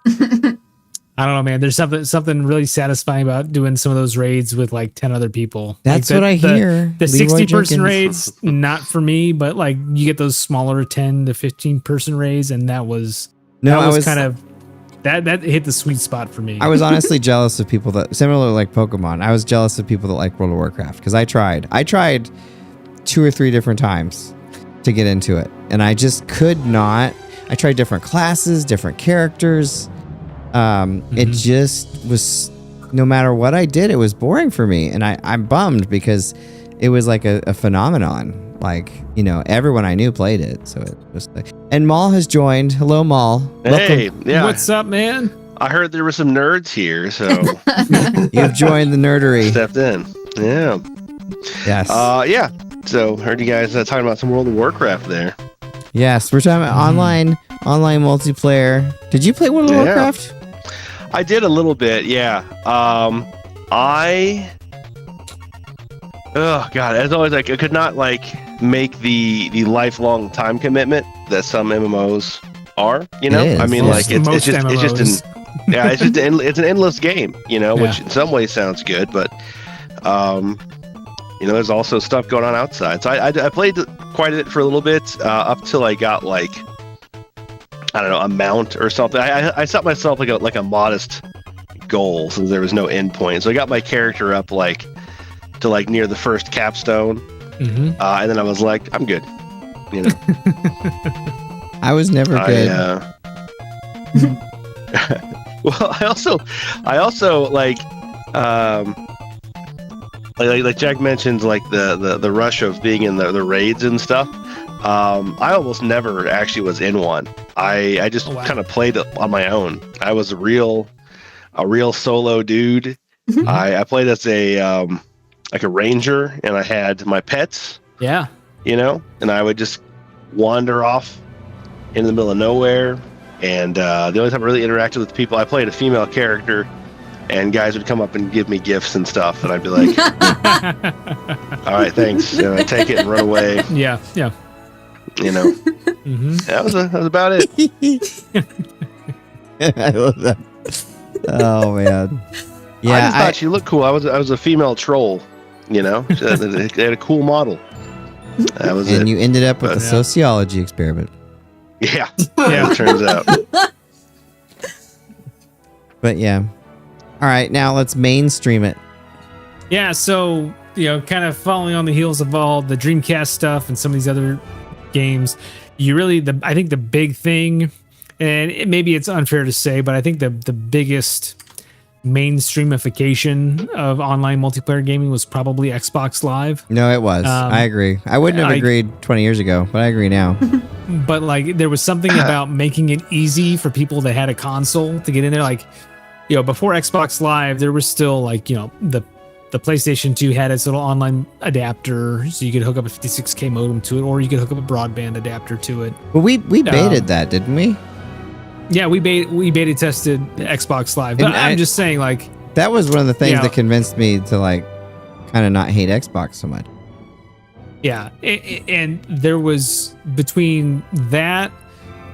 don't know, man. There's something really satisfying about doing some of those raids with like 10 other people. That's like what I hear. The 60-person raids, not for me, but like you get those smaller 10 to 15-person raids, and that was kind of. That hit the sweet spot for me. I was honestly jealous of people that, similarly like Pokemon, I was jealous of people that like World of Warcraft, because I tried 2 or 3 different times to get into it, and I just could not. I tried different classes, different characters. It just was, no matter what I did, it was boring for me, and I'm bummed because it was like a phenomenon. Like, everyone I knew played it, so it was like. And Maul has joined. Hello, Maul. Hey, welcome. Yeah. What's up, man? I heard there were some nerds here, so you've joined the nerdery. Stepped in. Yeah. Yes. Yeah. So heard you guys talking about some World of Warcraft there. Yes, we're talking about online multiplayer. Did you play World of Warcraft? I did a little bit. Yeah. Oh God! As always, like I could not make the lifelong time commitment that some MMOs are. I mean, like it's just an endless game. Which in some ways sounds good, but there's also stuff going on outside. So I played quite a bit for a little bit up till I got like, I don't know, a mount or something. I set myself like a modest goal since there was no end point. So I got my character up to near the first capstone, and then I was like, I'm good. I was never good. Well, I also like Jack mentioned, like the rush of being in the raids and stuff. I almost never actually was in one. I just kind of played it on my own. I was a real a real solo dude. I played as a like a ranger, and I had my pets. Yeah. You know, and I would just wander off in the middle of nowhere. And the only time I really interacted with people, I played a female character, and guys would come up and give me gifts and stuff, and I'd be like, "All right, thanks," and I'd take it and run away. Yeah. You know, that was about it. I love that. Oh man, yeah. I just thought she looked cool. I was a female troll. You know, they had a cool model. That was and it. you ended up with a sociology experiment. Yeah, it turns out. But yeah. All right, now let's mainstream it. Yeah, so, kind of following on the heels of all the Dreamcast stuff and some of these other games, I think the big thing, and maybe it's unfair to say, but I think the biggest mainstreamification of online multiplayer gaming was probably Xbox Live. No, it was. I agree. I wouldn't have agreed 20 years ago, but I agree now. But like, there was something about making it easy for people that had a console to get in there. Like, before Xbox Live, there was still like, the PlayStation 2 had its little online adapter, so you could hook up a 56K modem to it, or you could hook up a broadband adapter to it. Well, we baited that, didn't we? Yeah, we beta tested Xbox Live. But I'm just saying, like, that was one of the things that convinced me to like kind of not hate Xbox so much. Yeah, and there was between that,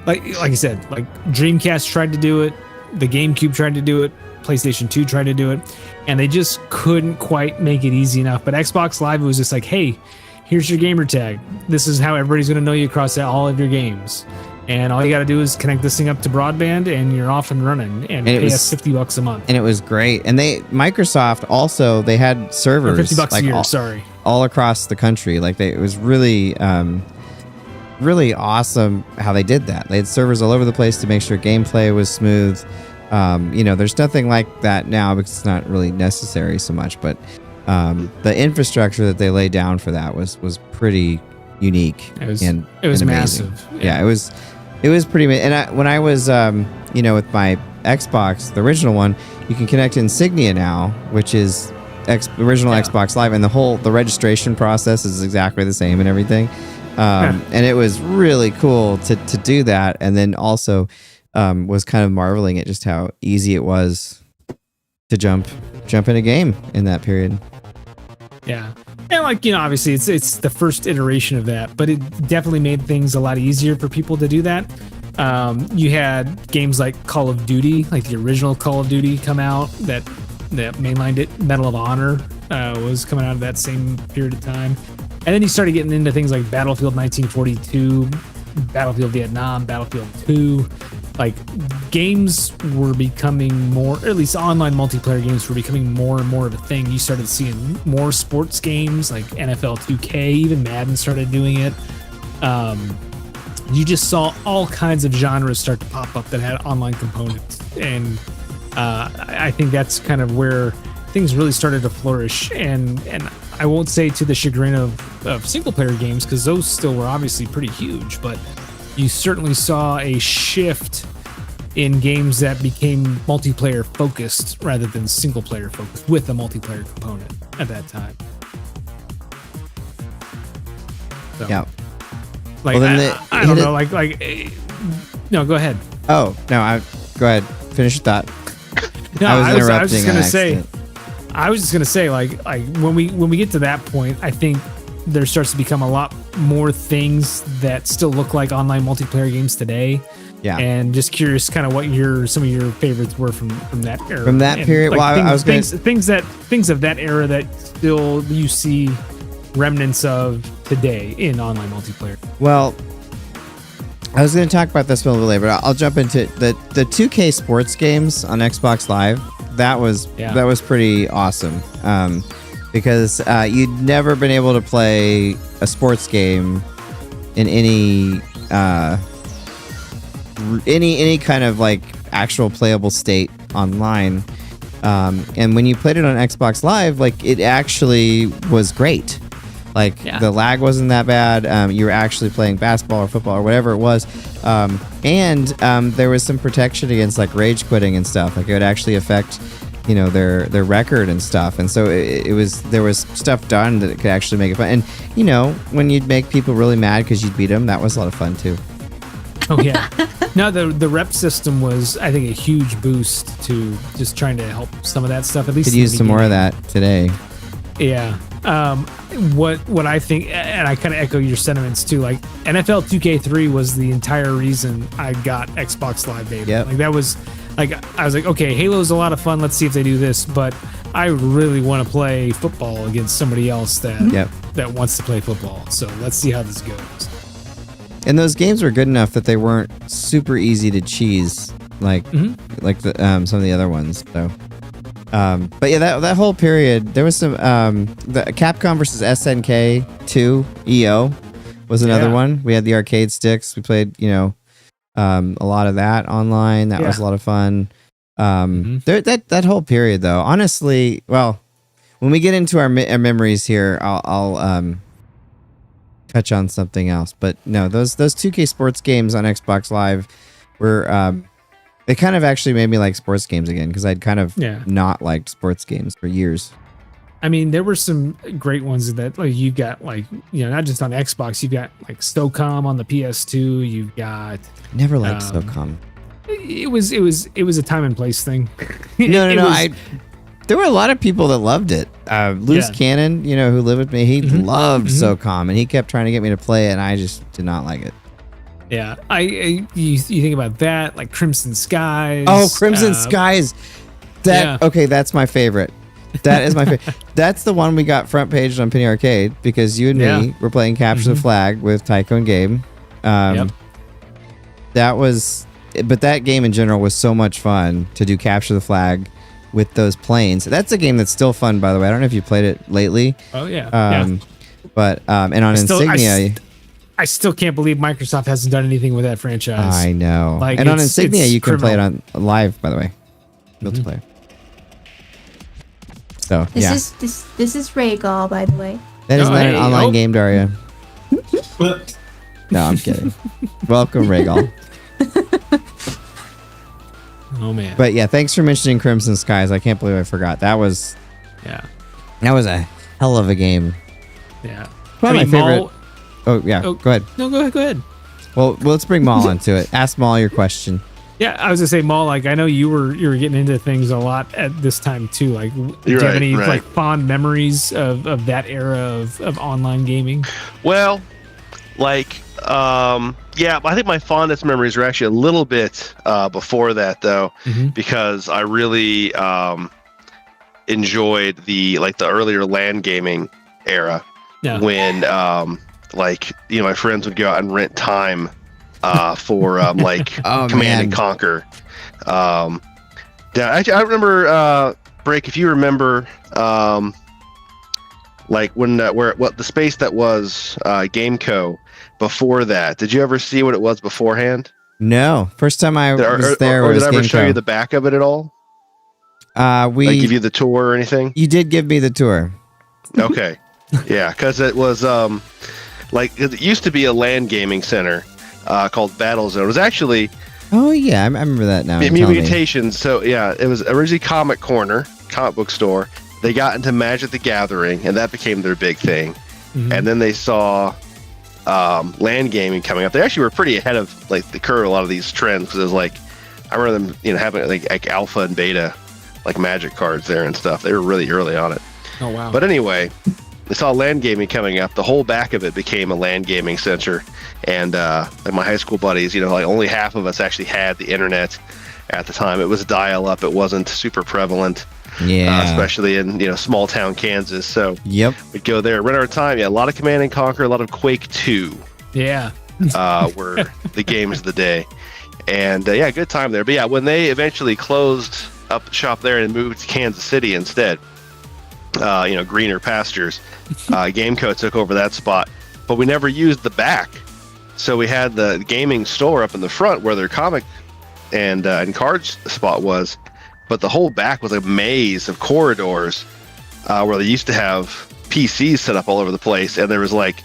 like I said, like Dreamcast tried to do it, the GameCube tried to do it, PlayStation 2 tried to do it, and they just couldn't quite make it easy enough. But Xbox Live was just like, hey, here's your gamer tag. This is how everybody's going to know you across all of your games. And all you got to do is connect this thing up to broadband, and you're off and running. And pay us $50 a month. And it was great. And Microsoft also, they had servers. Or $50 a year, all across the country. Like it was really, really awesome how they did that. They had servers all over the place to make sure gameplay was smooth. There's nothing like that now because it's not really necessary so much. But the infrastructure that they laid down for that was pretty unique. It was and massive. Yeah, it was pretty amazing. And when I was, with my Xbox, the original one, you can connect Insignia now, which is original Xbox Live, and the registration process is exactly the same and everything. And it was really cool to do that. And then also was kind of marveling at just how easy it was to jump in a game in that period. Yeah. And obviously it's the first iteration of that, but it definitely made things a lot easier for people to do that. You had games like Call of Duty, like the original Call of Duty come out that mainlined it. Medal of Honor was coming out of that same period of time. And then you started getting into things like Battlefield 1942, Battlefield Vietnam, Battlefield 2. Like, games were becoming more, or at least online multiplayer games were becoming more and more of a thing. You started seeing more sports games like NFL 2K, even Madden started doing it. You just saw all kinds of genres start to pop up that had online components. And I think that's kind of where things really started to flourish. And I won't say to the chagrin of single player games, because those still were obviously pretty huge, but you certainly saw a shift in games that became multiplayer focused rather than single player focused with a multiplayer component at that time. So, yeah. Like, well, I don't know. No, go ahead. Oh, no, go ahead. Finish your thought. No, I was just gonna say, like when we get to that point, I think there starts to become a lot more things that still look like online multiplayer games today. Yeah. And just curious kind of what some of your favorites were from that era. From that period. Like, well, I was going things of that era that still you see remnants of today in online multiplayer. Well, I was going to talk about this a little later, but I'll jump into the 2K sports games on Xbox Live. That was pretty awesome. Because you'd never been able to play a sports game in any kind of like actual playable state online. And when you played it on Xbox Live, like it actually was great. Like the lag wasn't that bad. You were actually playing basketball or football or whatever it was, and there was some protection against like rage quitting and stuff. Like it would actually affect, their record and stuff. And so there was stuff done that could actually make it fun. And when you'd make people really mad because you'd beat them, that was a lot of fun too. Oh yeah. No, the rep system was, I think, a huge boost to just trying to help some of that stuff. At least could use some more of that today. Yeah. What I think, and I kind of echo your sentiments too. Like NFL 2K3 was the entire reason I got Xbox Live Beta. Yep. Like that was like I was like, okay, Halo's a lot of fun. Let's see if they do this. But I really want to play football against somebody else that wants to play football. So let's see how this goes. And those games were good enough that they weren't super easy to cheese, like the some of the other ones. So, but yeah, that whole period, there was some the Capcom versus SNK 2 EO was another one. We had the arcade sticks. We played, a lot of that online. That was a lot of fun. That whole period, though, honestly, well, when we get into our memories here, I'll touch on something else. But no, those 2K sports games on Xbox Live were they kind of actually made me like sports games again, because I'd kind of not liked sports games for years. I mean, there were some great ones that like you got, like, not just on Xbox, you've got like SOCOM on the PS2, you've got never liked SOCOM. It was a time and place thing. No. There were a lot of people that loved it. Loose Cannon, who lived with me, he loved SOCOM, and he kept trying to get me to play it, and I just did not like it. Yeah, you think about that, like Crimson Skies. Oh, Crimson Skies. Okay, that's my favorite. That is my favorite. That's the one we got front page on Penny Arcade, because you and me were playing Capture the Flag with Tycho and Gabe. That was, but that game in general was so much fun to do Capture the Flag with those planes. That's a game that's still fun, by the way. I don't know if you played it lately. Oh yeah. But and on Insignia, I still can't believe Microsoft hasn't done anything with that franchise. I know. Like, and on Insignia, you can play it on live, by the way, multiplayer. So this is Rhaegal, by the way. That is not an online game, Darria. No, I'm kidding. Welcome, Rhaegal. Oh man. But yeah, thanks for mentioning Crimson Skies. I can't believe I forgot. That was that was a hell of a game. Yeah. Probably my favorite. Go ahead. No, go ahead. Well, let's bring Maul into it. Ask Maul your question. Yeah, I was gonna say, Maul, like, I know you were getting into things a lot at this time too. Like, do you have any like fond memories of that era of online gaming? Well, like, I think my fondest memories are actually a little bit before that, though, because I really enjoyed the earlier LAN gaming era when my friends would go out and rent time for Command and Conquer. I remember Break, if you remember, like when the space that was Gameco before that. Did you ever see what it was beforehand? No, first time I was there. Or did I ever show you the back of it at all? We give you the tour or anything? You did give me the tour. Okay, yeah, because it was it used to be a LAN gaming center called Battlezone. It was actually I remember that now. Mutations. So yeah, it was originally Comic Corner, comic book store. They got into Magic the Gathering, and that became their big thing. And then they saw LAN gaming coming up. They actually were pretty ahead of the curve a lot of these trends, because it was like, I remember them having like alpha and beta Magic cards there and stuff. They were really early on it. Oh wow. But anyway, they saw LAN gaming coming up. The whole back of it became a LAN gaming center, and my high school buddies, only half of us actually had the internet at the time. It was dial up. It wasn't super prevalent. Yeah, especially in small town Kansas. So we'd go there, rent our time. Yeah, a lot of Command and Conquer, a lot of Quake 2. Yeah, were the games of the day, and good time there. But yeah, when they eventually closed up shop there and moved to Kansas City instead, greener pastures, Gameco took over that spot. But we never used the back, so we had the gaming store up in the front where their comic and cards spot was. But the whole back was a maze of corridors where they used to have PCs set up all over the place, and there was like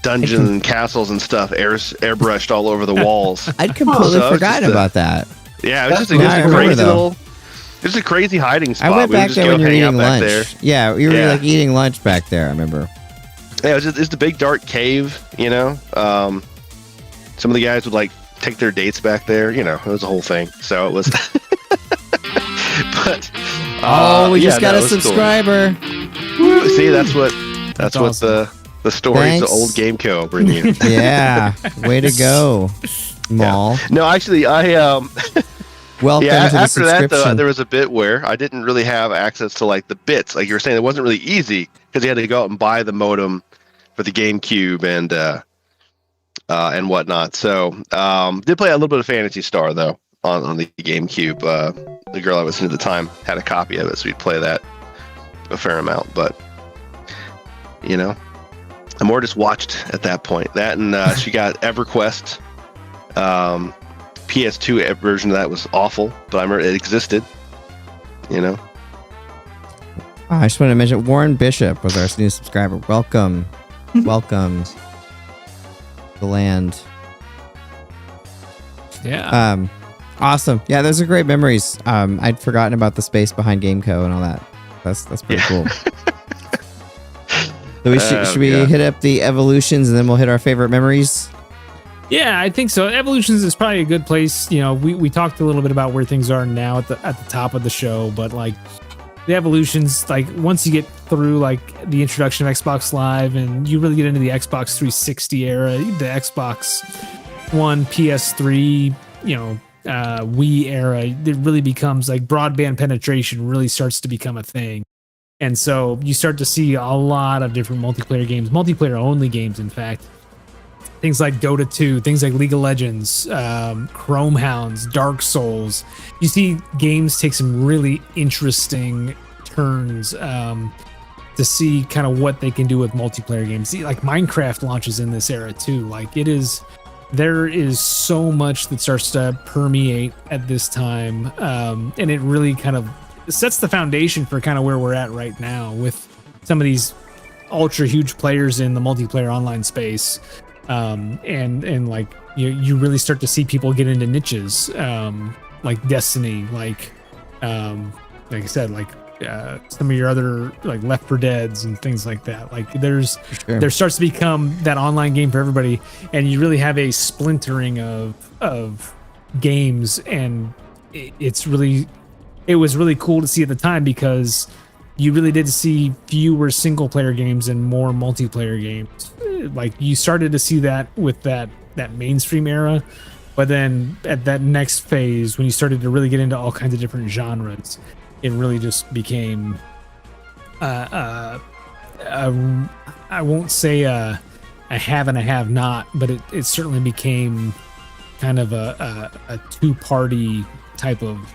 dungeons and castles and stuff airbrushed all over the walls. I'd completely forgotten about that. Yeah, it was just a crazy little. It was a crazy hiding spot. I went back there when you were eating lunch. Yeah, we were like eating lunch back there. I remember. Yeah, it was just the big dark cave. You know, some of the guys would like take their dates back there. You know, it was a whole thing. So it was. But we just got a subscriber. Cool. See, that's what awesome. the stories of old Game Co. bring you. Yeah, way to go, Maul. Yeah. No, actually, I welcome to the after that, subscription. there was a bit where I didn't really have access to like the bits. Like you were saying, it wasn't really easy because you had to go out and buy the modem for the GameCube and whatnot. So did play a little bit of Phantasy Star though on the GameCube. The girl I was with at the time had a copy of it, so we'd play that a fair amount. But you know, I more just watched at that point. That and she got EverQuest. PS2 version of that was awful, but I remember it existed. You know. I just wanted to mention Warren Bishop was our new subscriber. Welcome, welcome to the land. Yeah. Awesome. Yeah, those are great memories. I'd forgotten about the space behind GameCo and all that. That's pretty cool. So should we hit up the evolutions and then we'll hit our favorite memories? Yeah, I think so. Evolutions is probably a good place. You know, we talked a little bit about where things are now at the top of the show, but like the evolutions, like once you get through like the introduction of Xbox Live and you really get into the Xbox 360 era, the Xbox One, PS3, you know, Wii era, it really becomes like broadband penetration really starts to become a thing. And so you start to see a lot of different multiplayer games, multiplayer only games, in fact. Things like Dota 2, things like League of Legends, Chrome Hounds, Dark Souls. You see games take some really interesting turns to see kind of what they can do with multiplayer games. See, like Minecraft launches in this era too. Like there is so much that starts to permeate at this time, and it really kind of sets the foundation for kind of where we're at right now with some of these ultra huge players in the multiplayer online space. And like you really start to see people get into niches, like Destiny, like I said, like some of your other like Left 4 Deads and things like that. Like there starts to become that online game for everybody, and you really have a splintering of games, and it was really cool to see at the time because you really did see fewer single player games and more multiplayer games. Like you started to see that with that mainstream era, but then at that next phase when you started to really get into all kinds of different genres, it really just became I won't say a have and a have not, but it certainly became kind of a two-party type of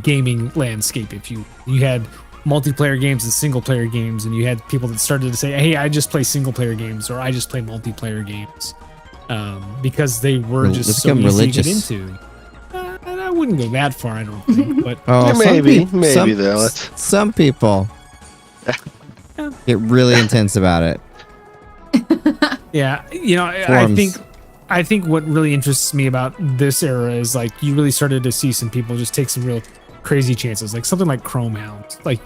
gaming landscape. If you had multiplayer games and single player games, and you had people that started to say, hey, I just play single player games or I just play multiplayer games, because they were just so easy to get into. And I wouldn't go that far, I don't think, but maybe though. Some people get really intense about it. Yeah, you know, I think what really interests me about this era is like you really started to see some people just take some real crazy chances, like something like Chrome Hounds. Like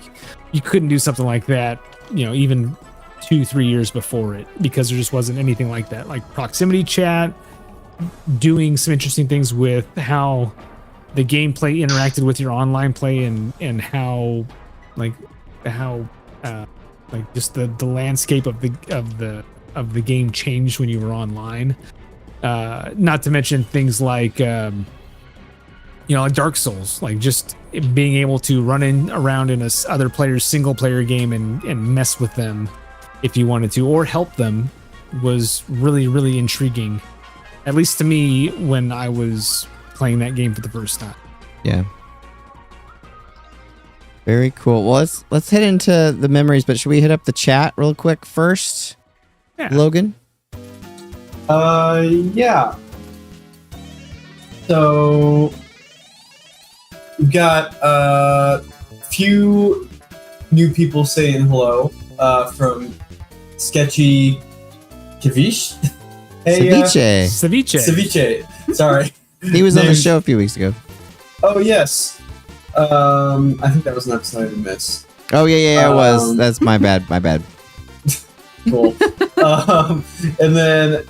you couldn't do something like that, you know, even 2-3 years before it, because there just wasn't anything like that. Like proximity chat, doing some interesting things with how the gameplay interacted with your online play, and how just the landscape of the game changed when you were online. Not to mention things like like Dark Souls, like just being able to run around in other player's single player game and mess with them if you wanted to, or help them, was really, really intriguing. At least to me when I was playing that game for the first time. Yeah. Very cool. Well, let's head into the memories, but should we hit up the chat real quick first? Yeah. Logan? Yeah. So we've got a few new people saying hello from Sketchy Kavish. Hey, Ceviche. Sorry. He was on the show a few weeks ago. Oh, yes. I think that was an episode I missed. Oh, yeah, it was. That's my bad. Cool. And then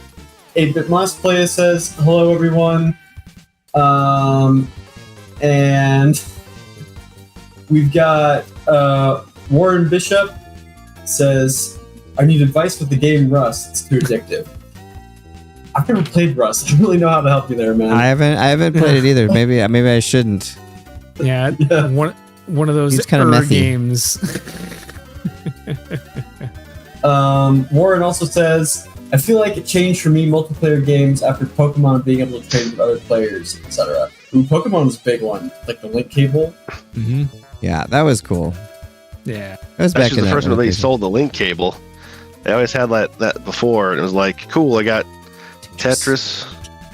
8-Bit Moss Playa says, hello, everyone. And we've got Warren Bishop says, I need advice with the game Rust. It's too addictive. I've never played Rust. I don't really know how to help you there, man. I haven't played it either. Maybe I shouldn't. Yeah. One of those kind of games. Warren also says, I feel like it changed for me multiplayer games after Pokemon being able to trade with other players, etc. Ooh, Pokemon was a big one, like the link cable. Mm-hmm. Yeah, that was cool. Yeah, that was back in the first one they sold the link cable. They always had that before, and it was like, cool. I got Tetris.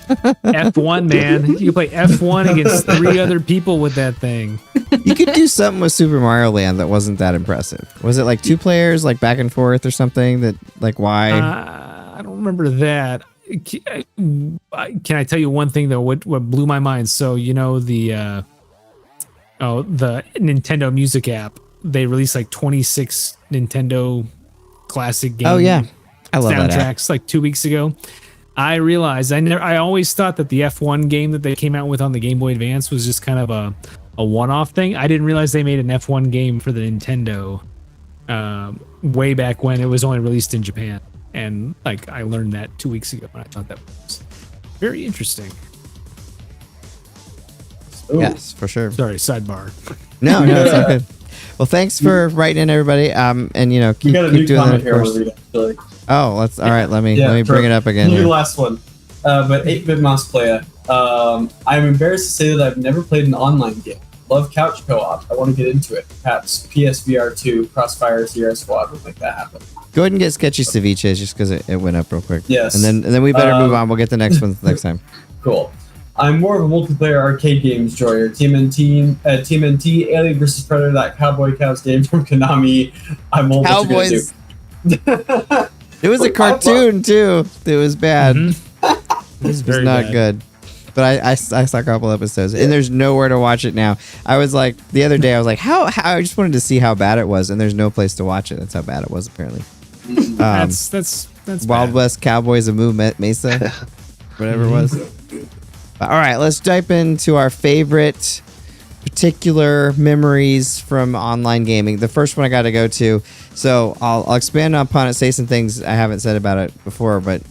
F1, man. You can play F1 against 3 other people with that thing. You could do something with Super Mario Land that wasn't that impressive. Was it like 2 players, like back and forth or something? That like why? I don't remember that. Can I tell you one thing though? What blew my mind? So the Nintendo Music app. They released like 26 Nintendo classic games. Oh yeah, I love that app. Soundtracks like 2 weeks ago. I realized I always thought that the F1 game that they came out with on the Game Boy Advance was just kind of a one-off thing. I didn't realize they made an F1 game for the Nintendo way back when it was only released in Japan. And like I learned that 2 weeks ago, and I thought that was very interesting. Ooh. Yes, for sure. Sorry, sidebar. No, it's all good. Well, thanks for writing in, everybody. And keep doing that, of course. Oh, all right. Let me bring it up again. Your last one, but 8-Bit Mouse Playa. I'm embarrassed to say that I've never played an online game. Love couch co-op. I want to get into it. Perhaps PSVR 2, Crossfire, Sierra Squad would make that happen. Go ahead and get Sketchy Ceviche just because it went up real quick. Yes. And then we better move on. We'll get the next one next time. Cool. I'm more of a multiplayer arcade games enjoyer. TMNT, Alien vs. Predator, that Cowboy Cows game from Konami. I'm old. Cowboys. It was a cartoon too. It was bad. Mm-hmm. It was very not bad. good. But I saw a couple episodes, and there's nowhere to watch it now. I was like, the other day, I was like, how? I just wanted to see how bad it was, and there's no place to watch it. That's how bad it was, apparently. That's Wild bad. West Cowboys of Movement Mesa, whatever it was. All right, let's dive into our favorite particular memories from online gaming. The first one I got to go to, so I'll expand upon it, say some things I haven't said about it before, but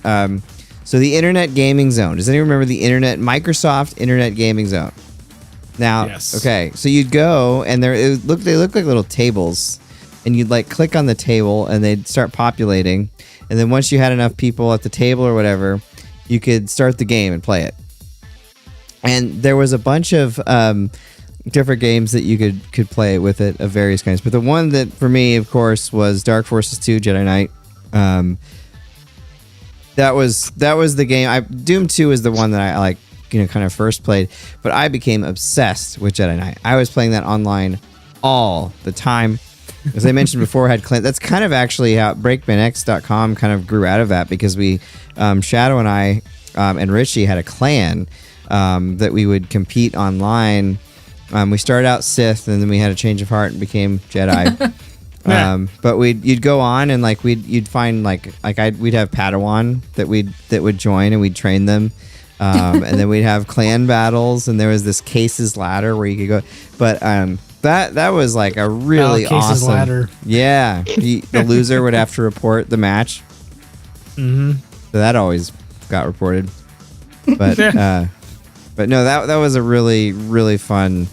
so the Internet Gaming Zone. Does anyone remember the Microsoft Internet Gaming Zone? Now, yes. Okay, so you'd go and they look like little tables, and you'd like click on the table and they'd start populating, and then once you had enough people at the table or whatever, you could start the game and play it. And there was a bunch of different games that you could play with it of various kinds. But the one that for me, of course, was Dark Forces 2 Jedi Knight. That was the game. Doom 2 is the one that I kind of first played. But I became obsessed with Jedi Knight. I was playing that online all the time. As I mentioned before, had clan. That's kind of actually how BreakmanX.com kind of grew out of that, because we, Shadow and I, and Richie had a clan that we would compete online. We started out Sith, and then we had a change of heart and became Jedi. But you'd go on and you'd find we'd have Padawan that would join, and we'd train them. And then we'd have clan battles, and there was this Case's Ladder where you could go. But that was like a really Case's awesome Ladder. Yeah, the loser would have to report the match. Mm-hmm. So that always got reported. But no, that was a really, really fun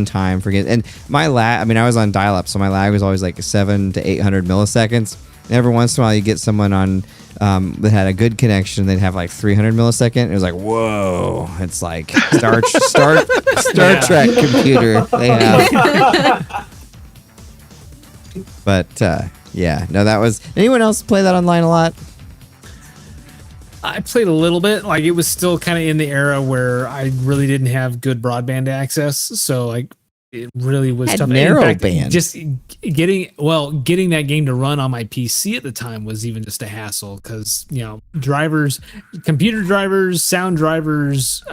time for games. And my lag, I was on dial-up, so my lag was always like 700 to 800 milliseconds. And every once in a while, you get someone on that had a good connection. They'd have like 300 millisecond. It was like, whoa! It's like Star Trek computer they have. But yeah, no, that was. Anyone else play that online a lot? I played a little bit. Like, it was still kind of in the era where I really didn't have good broadband access, so like it really was tough. Narrow in fact, band. Just getting that game to run on my PC at the time was even just a hassle because, computer drivers, sound drivers,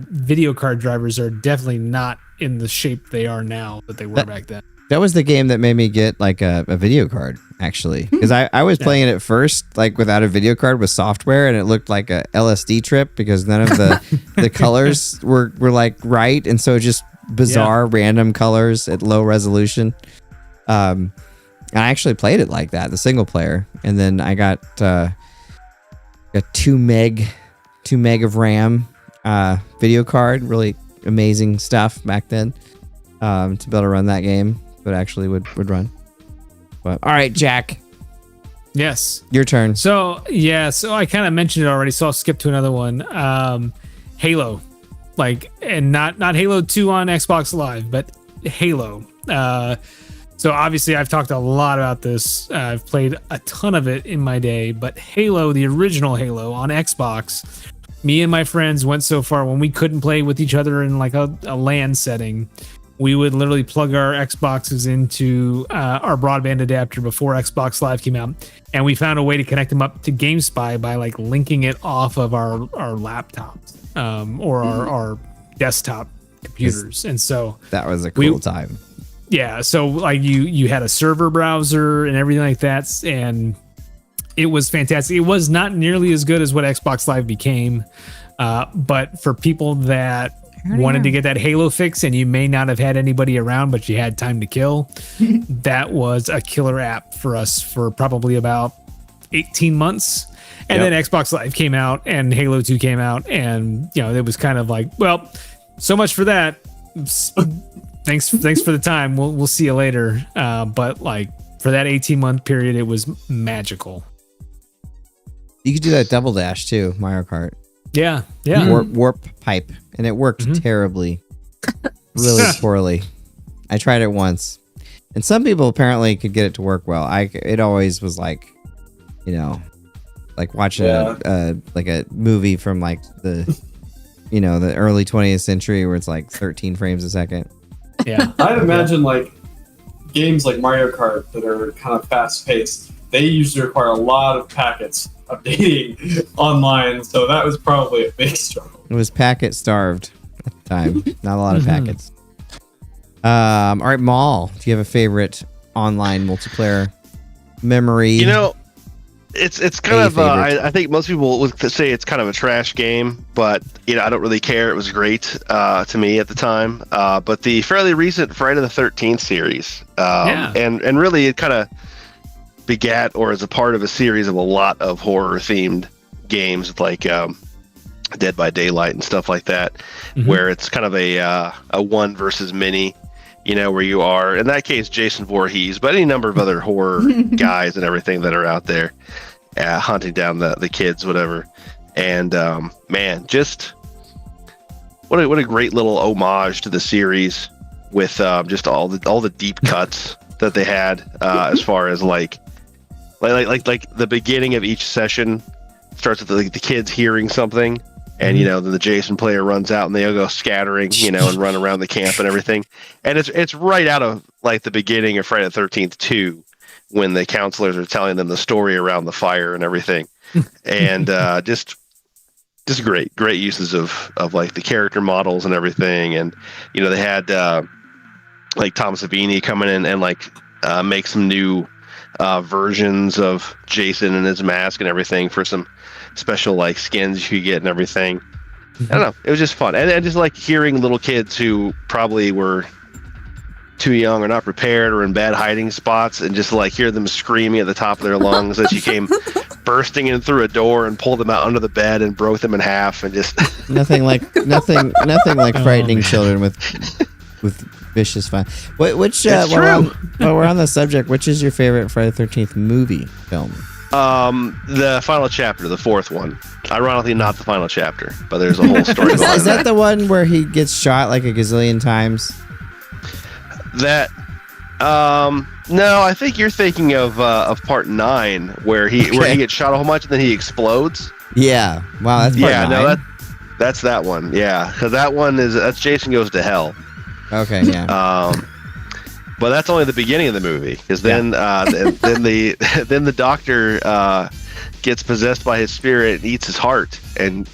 video card drivers are definitely not in the shape they are now that they were back then. That was the game that made me get like a video card, actually, because I was playing it at first like without a video card with software, and it looked like a LSD trip because none of the colors were like right, and so just bizarre random colors at low resolution. I actually played it like that, the single player, and then I got a 2 meg of RAM video card, really amazing stuff back then, to be able to run that game. But actually would run. But all right, Jack. Yes. Your turn. So I kind of mentioned it already, so I'll skip to another one. Halo. And not Halo 2 on Xbox Live, but Halo. So obviously I've talked a lot about this. I've played a ton of it in my day, but Halo, the original Halo on Xbox, me and my friends went so far when we couldn't play with each other in like a LAN setting. We would literally plug our Xboxes into our broadband adapter before Xbox Live came out, and we found a way to connect them up to GameSpy by like linking it off of our laptops or our desktop computers. And so that was a cool time. Yeah, so like you had a server browser and everything like that, and it was fantastic. It was not nearly as good as what Xbox Live became, but for people that wanted to get that Halo fix and you may not have had anybody around but you had time to kill, that was a killer app for us for probably about 18 months. And then Xbox Live came out and Halo 2 came out, and it was kind of like, well, so much for that. Thanks for the time. We'll see you later. But like for that 18-month period, it was magical. You could do that double dash too, Mario Kart. Yeah. Warp pipe, and it worked terribly, really poorly. I tried it once, and some people apparently could get it to work well. It always was like, like watching a movie from like the early 20th century where it's like 13 frames a second. Yeah, I'd imagine like games like Mario Kart that are kind of fast paced. They usually require a lot of packets updating online, so that was probably a big struggle. It was packet starved at the time. Not a lot of packets. All right, Maul, do you have a favorite online multiplayer memory? It's kind of I think most people would say it's kind of a trash game, but I don't really care. It was great to me at the time. But the fairly recent Friday the 13th series, and really it kind of begat or is a part of a series of a lot of horror themed games like Dead by Daylight and stuff like that, where it's kind of a one versus many, where you are, in that case, Jason Voorhees, but any number of other horror guys and everything that are out there hunting down the kids, whatever. And man, just what a great little homage to the series with just all the deep cuts that they had as far as like the beginning of each session starts with the kids hearing something, and then the Jason player runs out and they all go scattering, and run around the camp and everything. And it's right out of like the beginning of Friday the 13th 2, when the counselors are telling them the story around the fire and everything. And just great uses of like the character models and everything. And they had like Tom Savini coming in and like make some new versions of Jason and his mask and everything for some special like skins you could get and everything. I don't know, it was just fun, and just like hearing little kids who probably were too young or not prepared or in bad hiding spots, and just like hear them screaming at the top of their lungs as you came bursting in through a door and pulled them out under the bed and broke them in half, and just nothing like frightening children with vicious fun. While we're on the subject, which is your favorite Friday the 13th movie film? The final chapter, the fourth one. Ironically, not the final chapter, but there's a whole story. Is that the one where he gets shot like a gazillion times? That, no, I think you're thinking of part 9, where he gets shot a whole bunch and then he explodes. Yeah. Wow, that's part 9. No, that's that one. Yeah, because that's Jason Goes to Hell. Okay, yeah. But that's only the beginning of the movie, because then then the doctor gets possessed by his spirit and eats his heart, and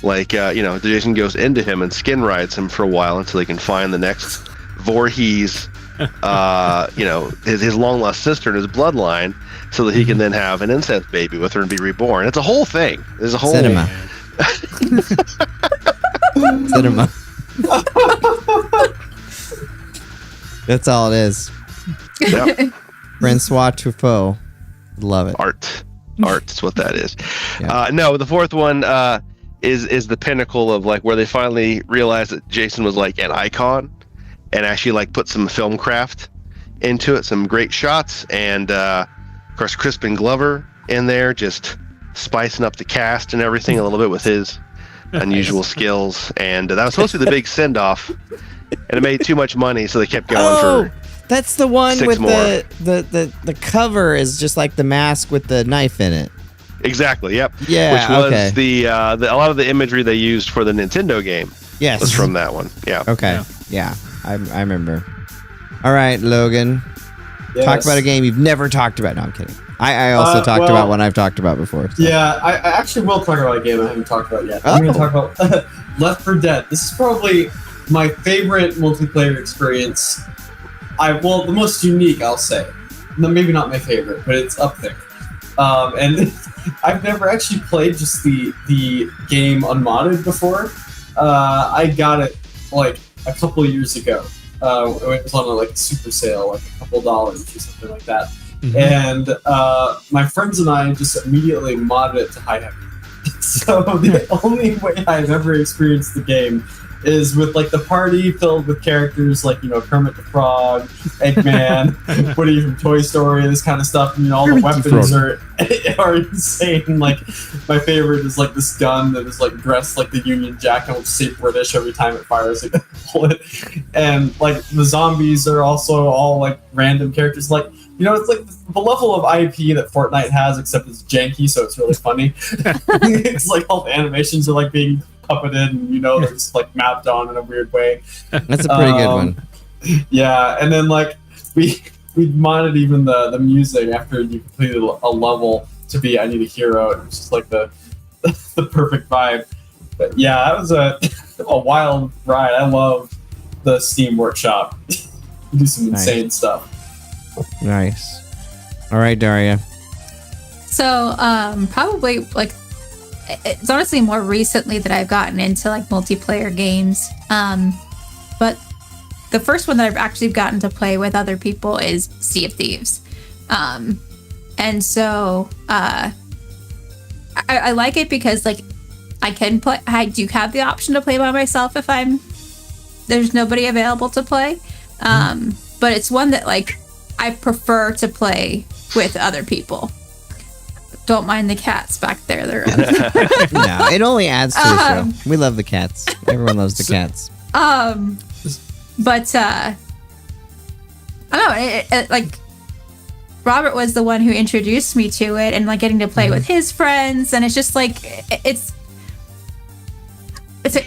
Jason goes into him and skin rides him for a while until he can find the next Voorhees, his long lost sister in his bloodline, so that he can then have an incest baby with her and be reborn. It's a whole thing. There's a whole cinema. Cinema. That's all it is. Yep. Francois Truffaut. Love it. Art is what that is. Yeah. No, the fourth one is the pinnacle of like where they finally realized that Jason was like an icon, and actually like put some film craft into it, some great shots, and of course Crispin Glover in there just spicing up the cast and everything a little bit with his unusual skills. And that was supposed to be the big send-off, and it made too much money, so they kept going for that's the one 6 with more. the cover is just like the mask with the knife in it. Exactly. Yep. Yeah. Which was okay. the a lot of the imagery they used for the Nintendo game. Yes. Was from that one. Yeah. Okay. Yeah. I remember. All right, Logan. Yes. Talk about a game you've never talked about. No, I'm kidding. I also talked about one I've talked about before. So. Yeah, I actually will talk about a game I haven't talked about yet. Oh. I'm going to talk about Left 4 Dead. This is probably my favorite multiplayer experience. The most unique, I'll say. No, maybe not my favorite, but it's up there. And I've never actually played just the game unmodded before. I got it like a couple of years ago. It was on a super sale, like a couple dollars or something like that. Mm-hmm. And my friends and I just immediately modded it to high heavy. So the only way I've ever experienced the game is with like the party filled with characters like Kermit the Frog, Eggman, Woody from Toy Story, this kind of stuff. And all the weapons are insane. Like my favorite is like this gun that is like dressed like the Union Jack and will say British every time it fires like a bullet. And like the zombies are also all like random characters. Like it's like the level of IP that Fortnite has, except it's janky, so it's really funny. It's like all the animations are like being puppeted, and they're just like mapped on in a weird way. That's a pretty good one. Yeah, and then like we modded even the music after you completed a level to be "I Need a Hero." It was just like the perfect vibe. But yeah, that was a wild ride. I love the Steam Workshop. Do some insane stuff. Nice. All right, Darria. So probably like it's honestly more recently that I've gotten into like multiplayer games. But the first one that I've actually gotten to play with other people is Sea of Thieves. And so I like it because like I do have the option to play by myself if there's nobody available to play. But it's one that like I prefer to play with other people. Don't mind the cats back there. They're no, it only adds to the show. We love the cats. Everyone loves the cats. But I don't know. Like Robert was the one who introduced me to it, and like getting to play with his friends, and it's just like it's a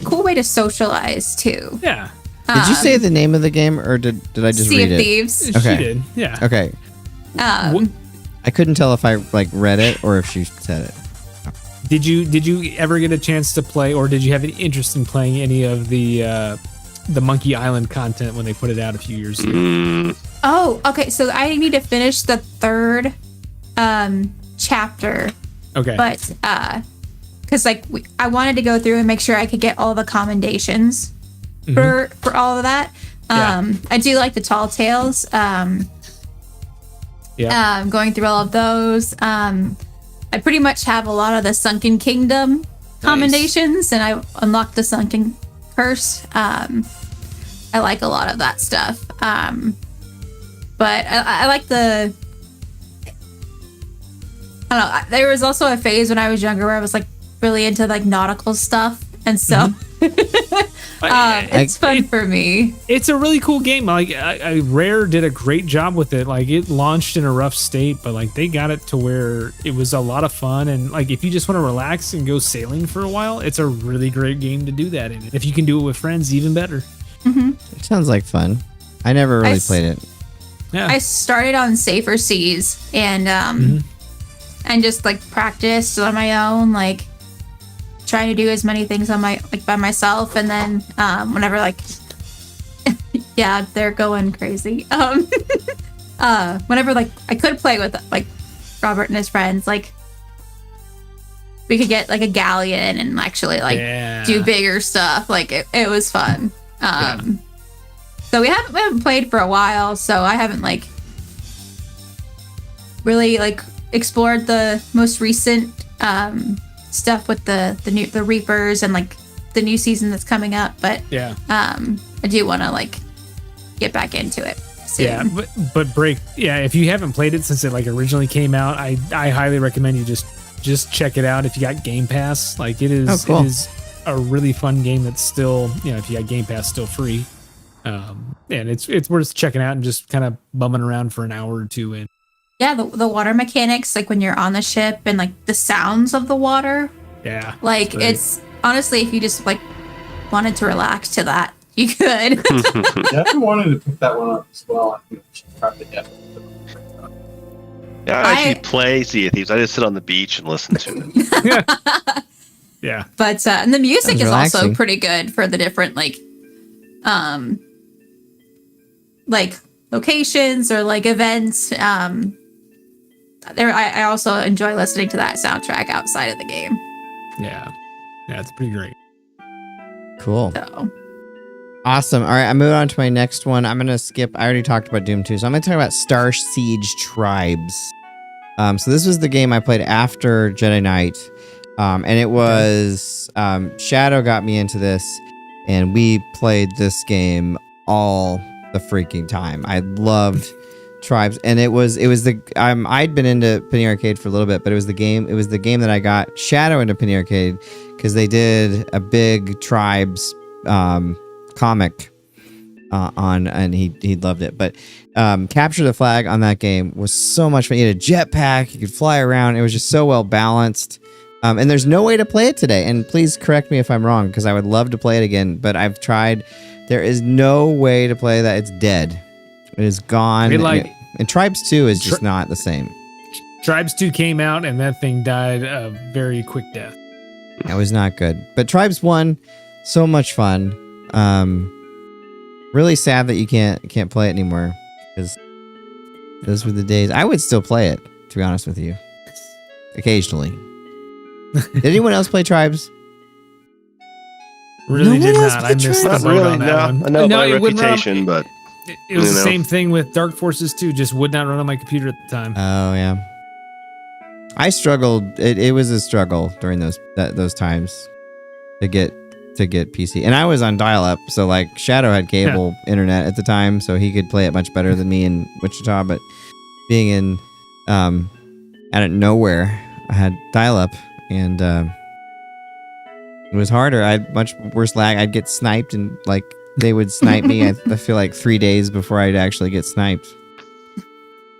cool way to socialize too. Yeah. Did you say the name of the game, or did I just read it? Sea of Thieves. Okay. She did. Yeah. Okay. I couldn't tell if I like read it or if she said it. Did you ever get a chance to play, or did you have any interest in playing any of the Monkey Island content when they put it out a few years ago? Oh, okay. So I need to finish the third chapter. Okay. But because like I wanted to go through and make sure I could get all the commendations for all of that. I do like the Tall Tales. Going through all of those. I pretty much have a lot of the Sunken Kingdom commendations, and I unlocked the Sunken Curse. I like a lot of that stuff. But I like the... I don't know. There was also a phase when I was younger where I was like really into like nautical stuff, and so it's fun for me. It's a really cool game. Like Rare did a great job with it. Like it launched in a rough state, but like they got it to where it was a lot of fun. And like if you just want to relax and go sailing for a while, it's a really great game to do that in. If you can do it with friends, even better. It sounds like fun. I never really played it. Yeah. I started on Safer Seas and and just like practiced on my own, like trying to do as many things on my by myself, and then whenever like yeah, they're going crazy. Whenever like I could play with like Robert and his friends, like we could get like a galleon and actually like do bigger stuff. Like it was fun. So we haven't played for a while, so I haven't like really like explored the most recent stuff with the Reapers and like the new season that's coming up. But I do want to like get back into it soon. Yeah, but if you haven't played it since it like originally came out, I highly recommend you just check it out if you got Game Pass. Like it is it is a really fun game that's still, if you got Game Pass, still free. And it's worth checking out and just kind of bumming around for an hour or two in. Yeah, the water mechanics, like when you're on the ship and like the sounds of the water. Yeah. Like it's honestly, if you just like wanted to relax to that, you could. Yeah, I wanted to pick that one up as well. I think I should probably get it. Yeah, I actually play Sea of Thieves. I just sit on the beach and listen to it. Yeah. But and the music is also pretty good for the different like locations or like events. I also enjoy listening to that soundtrack outside of the game. Yeah, it's pretty great. Cool. So. Awesome. All right, I'm moving on to my next one. I'm gonna skip. I already talked about Doom 2, so I'm gonna talk about Star Siege Tribes. So this was the game I played after Jedi Knight, and it was Shadow got me into this, and we played this game all the freaking time. I loved Tribes, and it was the I'd been into Penny Arcade for a little bit, but it was the game that I got Shadow into Penny Arcade because they did a big Tribes comic on, and he loved it. But Capture the Flag on that game was so much fun. You had a jetpack, you could fly around. It was just so well balanced. And there's no way to play it today. And please correct me if I'm wrong, because I would love to play it again. But I've tried. There is no way to play that. It's dead. It is gone. And Tribes 2 is just not the same. Tribes 2 came out, and that thing died a very quick death. It was not good. But Tribes 1, so much fun. Really sad that you can't play it anymore, because those were the days. I would still play it, to be honest with you. Occasionally. Did anyone else play Tribes? Really did not. I missed the boat on that one. I know my reputation, but it was the same thing with Dark Forces 2. Just would not run on my computer at the time. Oh yeah. I struggled. It was a struggle during those times to get PC, and I was on dial-up, so like Shadow had cable internet at the time, so he could play it much better than me in Wichita. But being in out of nowhere, I had dial-up, and it was harder. I had much worse lag. I'd get sniped, and like they would snipe me. I feel like 3 days before I'd actually get sniped.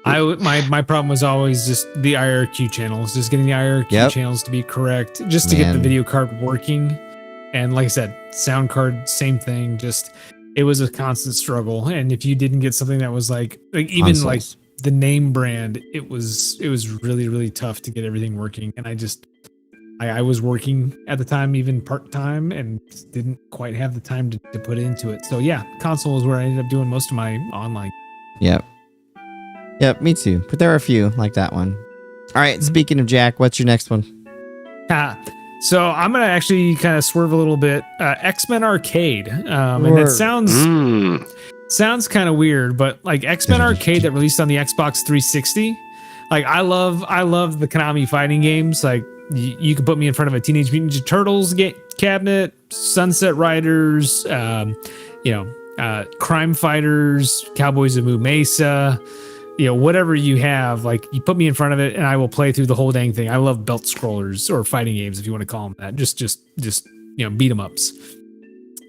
My problem was always just the IRQ channels, just getting the IRQ channels to be correct, just to get the video card working. And like I said, sound card, same thing. Just it was a constant struggle. And if you didn't get something that was like even consoles, like the name brand, it was really, really tough to get everything working. And I was working at the time, even part-time, and didn't quite have the time to put into it. So yeah, console is where I ended up doing most of my online. Yep, me too. But there are a few like that one. All right, speaking of Jack, what's your next one? So I'm going to actually kind of swerve a little bit. X-Men Arcade. And that sounds kind of weird, but like X-Men Arcade that released on the Xbox 360. Like I love the Konami fighting games. Like you could put me in front of a Teenage Mutant Ninja Turtles cabinet, Sunset Riders, Crime Fighters, Cowboys of Moo Mesa, whatever you have, like you put me in front of it and I will play through the whole dang thing. I love belt scrollers or fighting games, if you want to call them that. Just beat 'em ups.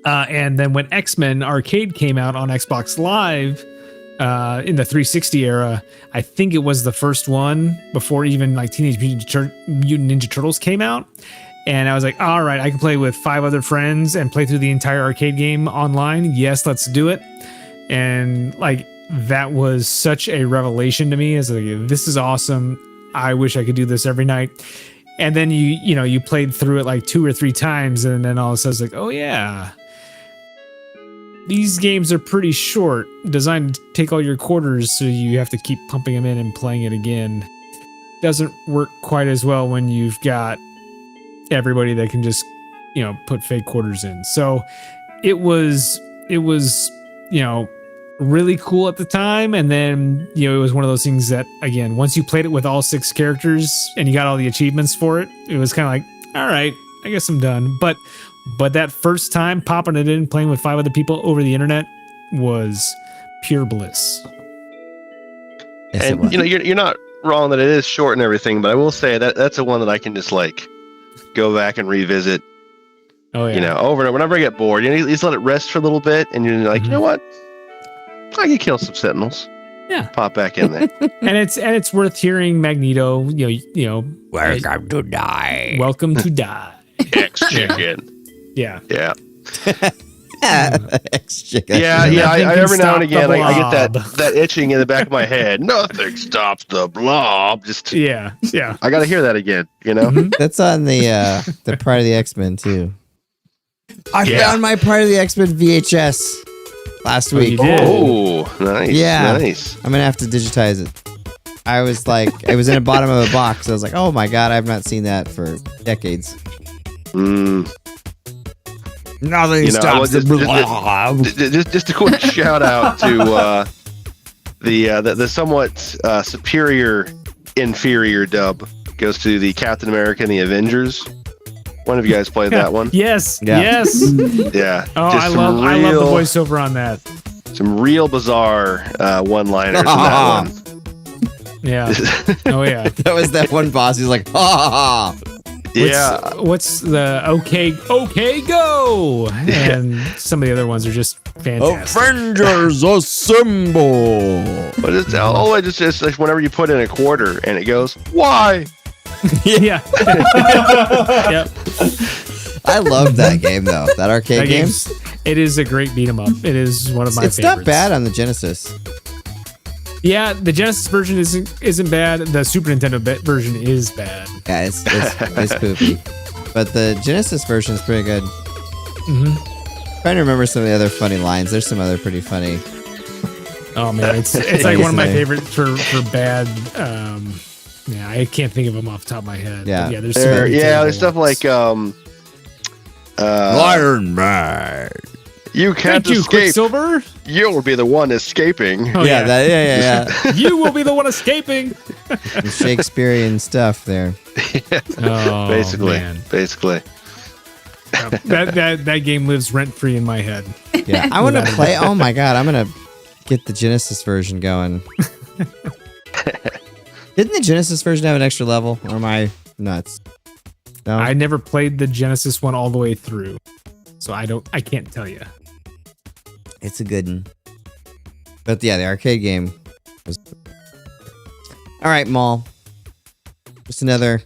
And then when X-Men Arcade came out on Xbox Live in the 360 era, I think it was the first one before even like Teenage Mutant Ninja Turtles came out. And I was like, all right, I can play with 5 other friends and play through the entire arcade game online. Yes, let's do it. And like that was such a revelation to me. As like, this is awesome. I wish I could do this every night. And then you played through it like 2 or 3 times, and then all of a sudden it's like, oh yeah, these games are pretty short, designed to take all your quarters, so you have to keep pumping them in and playing it again. Doesn't work quite as well when you've got everybody that can just put fake quarters in. So it was really cool at the time, and then it was one of those things that, again, once you played it with all 6 characters and you got all the achievements for it, it was kind of like, all right, I guess I'm done. But that first time popping it in, playing with 5 other people over the internet was pure bliss. And you're not wrong that it is short and everything, but I will say that that's the one that I can just like go back and revisit. Oh yeah, over and over. Whenever I get bored, you just let it rest for a little bit, and you're like, you know what? I can kill some Sentinels. Yeah, pop back in there. and it's worth hearing Magneto. Welcome to die. Welcome to die. X chicken. Yeah. X-chicken. Yeah. I every now and again I get that itching in the back of my head. Nothing stops the blob. Just yeah. I got to hear that again. That's on the Pride of the X-Men too. I found my Pride of the X-Men VHS last week. Oh, nice. Yeah, nice. I'm gonna have to digitize it. I was like, it was in the bottom of a box. I was like, oh my god, I've not seen that for decades. Nothing stops the blob. Just a quick shout out to the somewhat superior inferior dub goes to the Captain America and the Avengers. One of you guys played that one? Yes. Yeah. Oh, I love the voiceover on that. Some real bizarre one-liners in that one. Yeah. Oh yeah. That was that one boss. He's like, ha ha ha. Yeah. What's the okay go? And some of the other ones are just fantastic. Avengers assemble. But it's just like whenever you put in a quarter and it goes, why? Yeah. Yep. I love that game though. That arcade game. It is a great beat 'em up. It is one of my favorites. It's not bad on the Genesis. Yeah, the Genesis version isn't bad. The Super Nintendo version is bad. Yeah, it's poopy. But the Genesis version is pretty good. Mm-hmm. Trying to remember some of the other funny lines. There's some other pretty funny. Oh man, it's like one of my favorites for bad. Yeah, I can't think of them off the top of my head. Yeah, yeah, there's stuff like Iron Man. You can't escape. Quicksilver. You'll be the one escaping. Oh, yeah. You will be the one escaping. The Shakespearean stuff there. Oh, basically. That game lives rent free in my head. Yeah, I want to play. Oh my god, I'm gonna get the Genesis version going. Didn't the Genesis version have an extra level? Or am I nuts? No, I never played the Genesis one all the way through, so I can't tell you. It's a good one. But yeah, the arcade game was... All right, Maul. Just another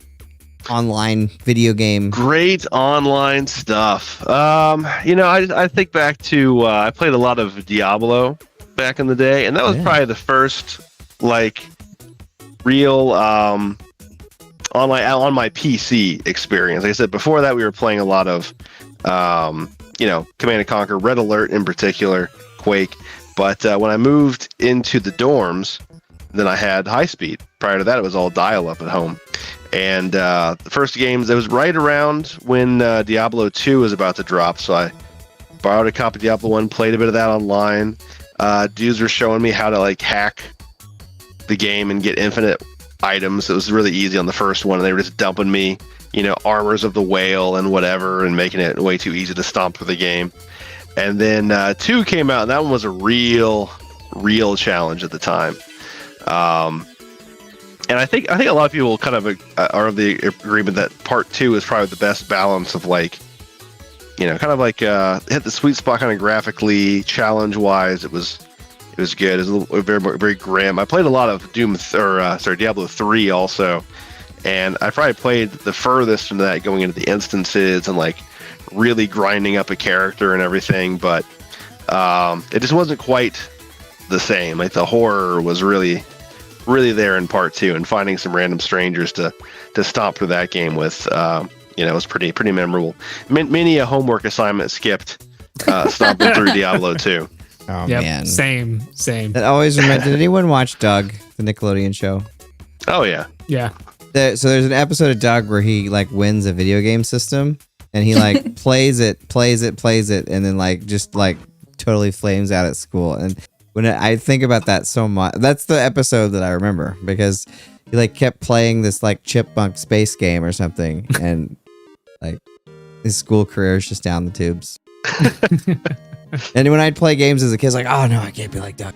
online video game. Great online stuff. I think back to I played a lot of Diablo back in the day, and that was probably the first real online on my PC experience. Like I said before that, we were playing a lot of Command & Conquer, Red Alert in particular, Quake. But when I moved into the dorms, then I had high speed. Prior to that, it was all dial-up at home. And the first games, it was right around when Diablo 2 was about to drop. So I borrowed a copy of Diablo 1, played a bit of that online. Dudes were showing me how to hack the game and get infinite items. It was really easy on the first one, and they were just dumping me armors of the whale and whatever, and making it way too easy to stomp through the game. And then 2 came out, and that one was a real challenge at the time. And I think a lot of people kind of are of the agreement that part 2 is probably the best balance of hit the sweet spot kind of graphically, challenge wise. It was good. It was very, very grim. I played a lot of Diablo 3 also. And I probably played the furthest from that, going into the instances and really grinding up a character and everything. But It just wasn't quite the same. Like the horror was really there in part 2, and finding some random strangers to stomp through that game with, was pretty memorable. Many a homework assignment skipped stomping through Diablo 2. Oh yep, man, same. That always reminded. Did anyone watch Doug, the Nickelodeon show? Oh yeah. So there's an episode of Doug where he like wins a video game system, and he like plays it, and then like just like totally flames out at school. And when I think about that so much, that's the episode that I remember, because he like kept playing this like chipmunk space game or something, and like his school career is just down the tubes. And when I'd play games as a kid, I was like, oh no, I can't be like Doug.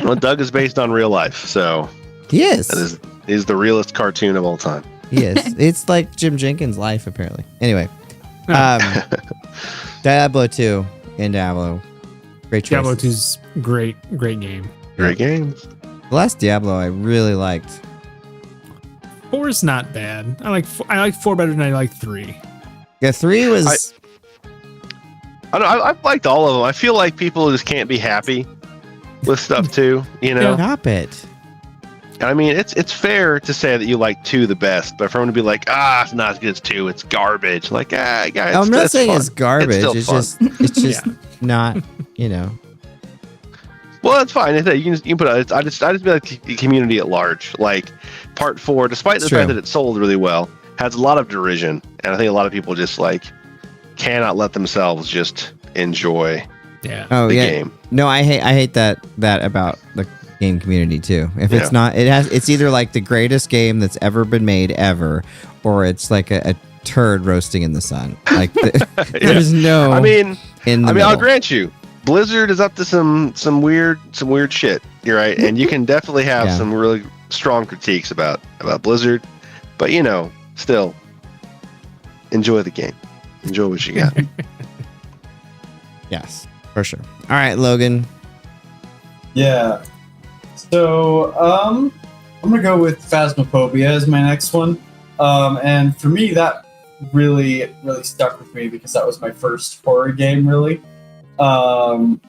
Well, Doug is based on real life, so he is. He's the realest cartoon of all time. He is. It's like Jim Jenkins' life, apparently. Anyway, Diablo 2 and Diablo. Great choice. Diablo 2's great game. Great games. The last Diablo I really liked. 4 is not bad. I like 4 better than I like 3. Yeah, 3 was. I've liked all of them. I feel like people just can't be happy with stuff too. Stop it. I mean, it's fair to say that you like 2 the best, but for them to be like, it's not as good as 2, it's garbage. Like, guys, I'm not saying fun. It's garbage. It's just not, Well, that's fine. You can put it. I just be like the community at large. Like part 4, despite the fact that it sold really well, has a lot of derision, and I think a lot of people just like cannot let themselves just enjoy the game. No, I hate that about the game community too. If it's not, it's either like the greatest game that's ever been made ever, or it's like a turd roasting in the sun. Like there's no. I mean, middle. I'll grant you, Blizzard is up to some weird shit. You're right, and you can definitely have some really strong critiques about Blizzard, but still enjoy the game. Enjoy what you got. Yes, for sure. All right, Logan. Yeah. So, I'm gonna go with Phasmophobia as my next one. And for me, that really stuck with me because that was my first horror game, really. And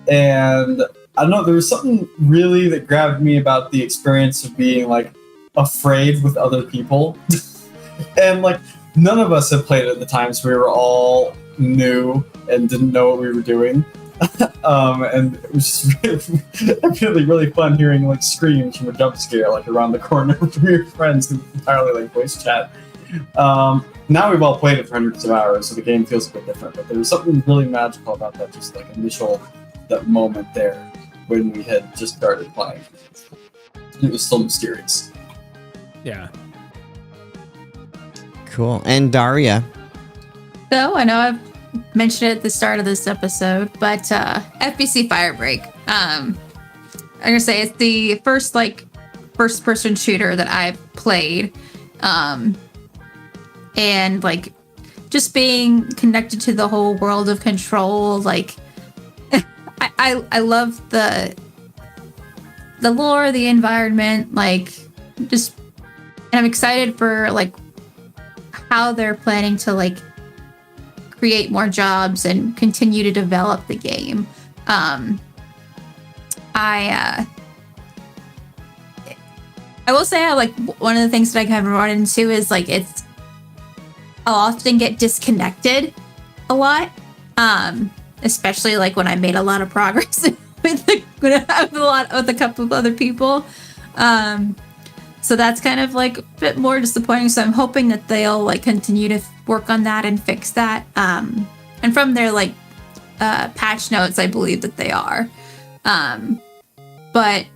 I don't know, there was something really that grabbed me about the experience of being like afraid with other people. And like, none of us had played it at the time, so we were all new and didn't know what we were doing. And it was just really fun hearing like screams from a jump scare like around the corner from your friends, entirely like voice chat. Now we've all played it for hundreds of hours, so the game feels a bit different, but there was something really magical about that just like that moment there when we had just started playing. It was so mysterious. Yeah. Cool. And Darria. So I know I've mentioned it at the start of this episode, but FBC Firebreak. I'm gonna say it's the first first-person shooter that I've played, and like just being connected to the whole world of Control. Like, I love the lore, the environment, like just, and I'm excited for like how they're planning to like create more jobs and continue to develop the game. I will say, like, one of the things that I kind of run into is like I'll often get disconnected a lot, especially like when I made a lot of progress with a couple of other people. So that's kind of like a bit more disappointing. So I'm hoping that they'll like continue to work on that and fix that. And from their like patch notes, I believe that they are. But I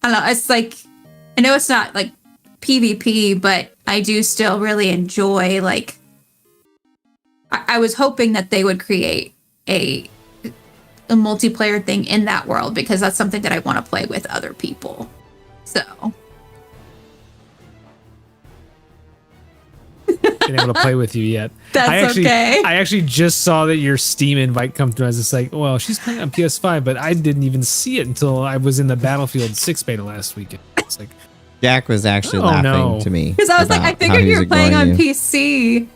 don't know. It's like, I know it's not like PvP, but I do still really enjoy like. I was hoping that they would create a multiplayer thing in that world, because that's something that I want to play with other people. So been able to play with you yet. That's okay. I actually just saw that your Steam invite come through. I was just like, well, she's playing on PS5, but I didn't even see it until I was in the Battlefield 6 beta last weekend. It's like Jack was actually laughing to me because I was like, I figured you were playing on PC.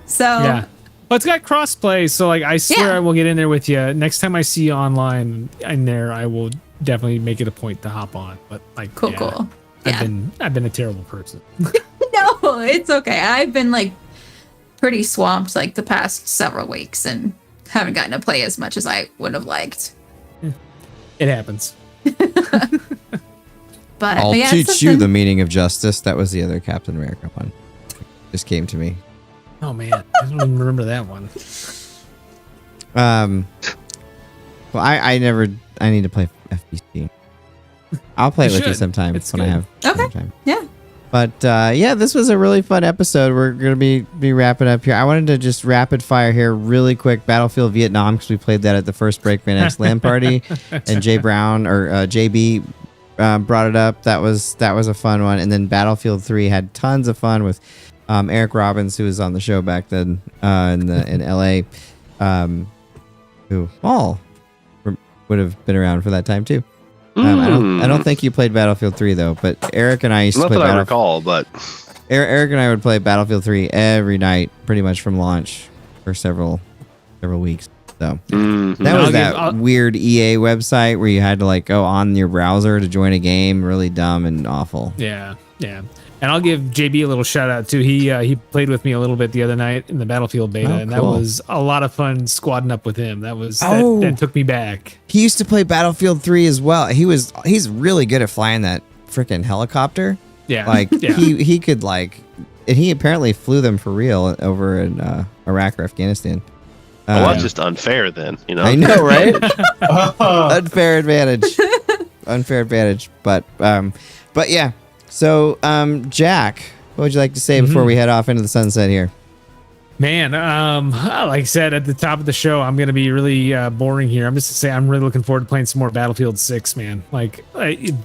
So Well, it's got crossplay, so like I swear I will get in there with you. Next time I see you online in there, I will definitely make it a point to hop on. But like, cool. Yeah. I've been a terrible person. No, it's okay. I've been like pretty swamped like the past several weeks and haven't gotten to play as much as I would have liked. It happens. But I'll teach you the meaning of justice. That was the other Captain America one. Just came to me. Oh man, I don't even remember that one. Well, I need to play FBC. I'll play it with you sometime when I have time. Yeah. But this was a really fun episode. We're gonna be wrapping up here. I wanted to just rapid fire here really quick. Battlefield Vietnam, because we played that at the first BreakmanX LAN party, and JB brought it up. That was a fun one. And then Battlefield 3 had tons of fun with Eric Robbins, who was on the show back then in LA, who Maul would have been around for that time too. I don't think you played Battlefield 3 though, but Eric and I used to play. Not that I recall, but Eric and I would play Battlefield 3 every night, pretty much from launch for several weeks. So that was that weird EA website where you had to like go on your browser to join a game. Really dumb and awful. Yeah. And I'll give JB a little shout out too. He played with me a little bit the other night in the Battlefield beta, and that was a lot of fun squadding up with him. That took me back. He used to play Battlefield 3 as well. He's really good at flying that freaking helicopter. Yeah, he could like, and he apparently flew them for real over in Iraq or Afghanistan. Well, that's just unfair then, you know. I know, right? Unfair advantage. But yeah. So, Jack, what would you like to say before we head off into the sunset here? Man, like I said at the top of the show, I'm going to be really boring here. I'm just to say I'm really looking forward to playing some more Battlefield 6, man. Like,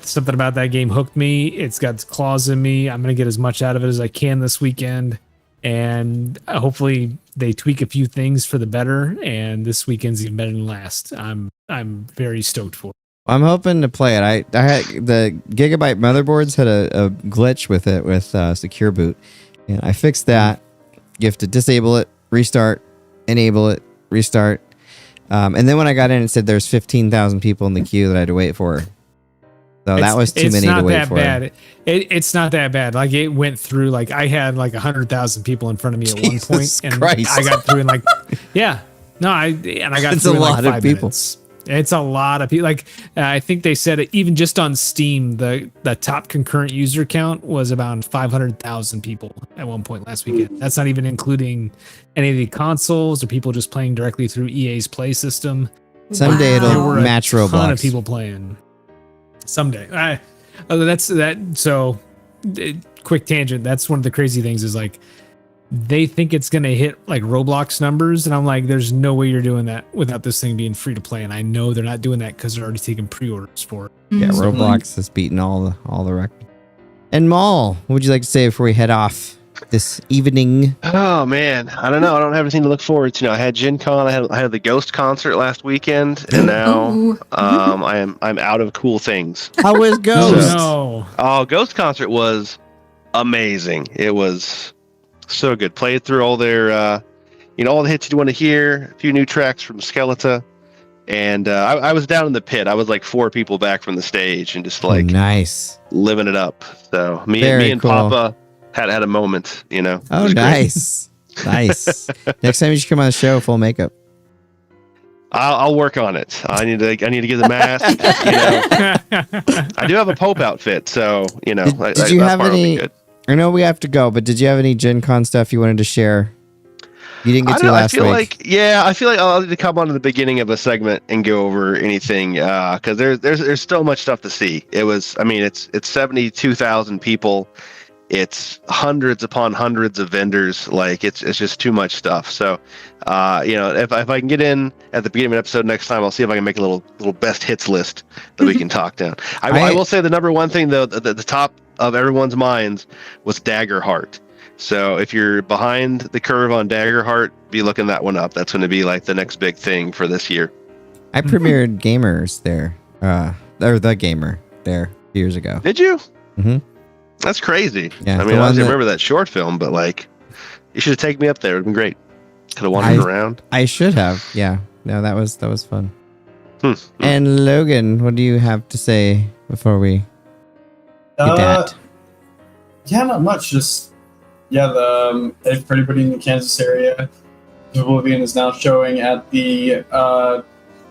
something about that game hooked me. It's got claws in me. I'm going to get as much out of it as I can this weekend. And hopefully they tweak a few things for the better. And this weekend's even better than last. I'm very stoked for it. I'm hoping to play it. I had the Gigabyte motherboards had a glitch with it with Secure Boot, and I fixed that. You have to disable it, restart, enable it, restart, and then when I got in, it said there's 15,000 people in the queue that I had to wait for. So that was too many to wait for. It's not that bad. Like it went through. Like I had like 100,000 people in front of me at one point, and I got through in like I got it's through in like 5 minutes. It's a lot of people. It's a lot of people. Like I think they said even just on Steam, the top concurrent user count was about 500,000 people at one point last weekend. That's not even including any of the consoles or people just playing directly through EA's Play system. Someday it'll match Roblox. A ton of people playing. Someday. That's that. So, quick tangent. That's one of the crazy things is like they think it's going to hit like Roblox numbers. And I'm like, there's no way you're doing that without this thing being free to play. And I know they're not doing that because they're already taking pre-orders for it. Yeah, Roblox has beaten all the records. And Maul, what would you like to say before we head off this evening? Oh man, I don't know. I don't have anything to look forward to. I had Gen Con. I had the Ghost concert last weekend, and now I'm out of cool things. How was Ghost? Ghost concert was amazing. It was so good. Played through all their, all the hits you want to hear. A few new tracks from Skeletor, and I was down in the pit. I was like 4 people back from the stage, and just like nice living it up. So me and cool. Papa had a moment, Oh, nice. Nice. Next time you should come on the show full makeup. I'll work on it. I need to get the mask. I do have a Pope outfit, so Did you have any? I know we have to go, but did you have any Gen Con stuff you wanted to share? You didn't get to last week. I feel like I'll need to come on to the beginning of a segment and go over anything because there's so much stuff to see. It's 72,000 people. It's hundreds upon hundreds of vendors. Like it's just too much stuff. So, if I can get in at the beginning of an episode next time, I'll see if I can make a little best hits list that we can talk down. I will say the number one thing though, the top of everyone's minds was Daggerheart. So if you're behind the curve on Daggerheart, be looking that one up. That's going to be like the next big thing for this year. I premiered Gamers there, or The Gamer there a few years ago. Did you? Mm-hmm. That's crazy. Yeah, I remember that short film, but like, you should have taken me up there. It would have been great. Could have wandered around. I should have. Yeah. No, that was fun. And Logan, what do you have to say before we get that? Yeah, not much. Just for everybody in the Kansas area, Oblivion is now showing at the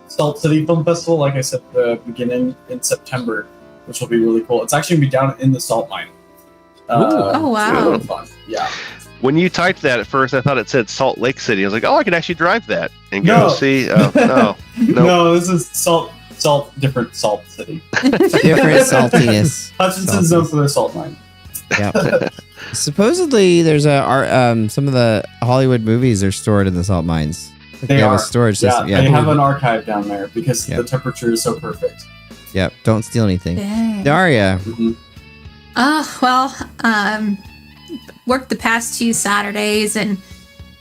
Salt City Film Festival. Like I said, the beginning in September, which will be really cool. It's actually gonna be down in the salt mine. Oh wow! Really fun. Yeah. When you typed that at first, I thought it said Salt Lake City. I was like, oh, I could actually drive that and go see. Oh, no. No, this is different Salt City. Different saltiness. Hutchinson's known for their salt mine. Yeah. Supposedly, there's some of the Hollywood movies are stored in the salt mines. They have are. a storage system. Yeah, they have an archive down there because the temperature is so perfect. Yep. Don't steal anything. Dang. Darria. Worked the past 2 Saturdays and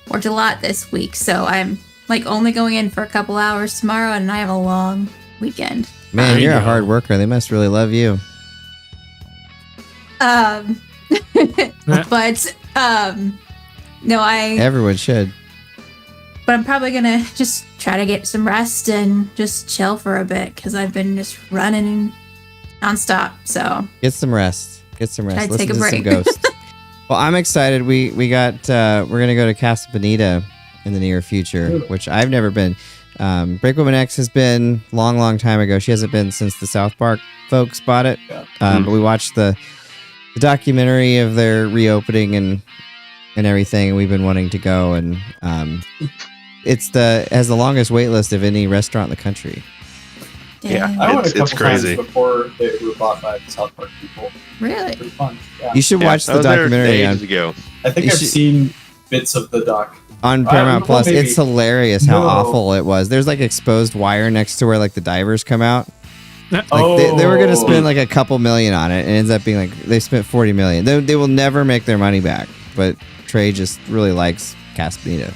worked a lot this week, so I'm like only going in for a couple hours tomorrow, and I have a long weekend. Man, you're a hard worker. They must really love you. No, everyone should. But I'm probably gonna just try to get some rest and just chill for a bit because I've been just running nonstop. So get some rest. Listen take a to break. some Ghost. Well, I'm excited. We're gonna go to Casa Bonita in the near future, which I've never been. BreakmanX has been long time ago. She hasn't been since the South Park folks bought it. But we watched the documentary of their reopening and everything, and we've been wanting to go. And has the longest wait list of any restaurant in the country. Yeah, I went a couple crazy. times before they were bought by the South Park people. Really? Pretty fun. Yeah. You should watch the documentary. I think I've seen bits of the doc on Paramount Plus. Maybe. It's hilarious how awful it was. There's like exposed wire next to where like the divers come out. Like they were gonna spend like a couple million on it, and it ends up being like they spent $40 million. They will never make their money back. But Trey just really likes Casa Bonita.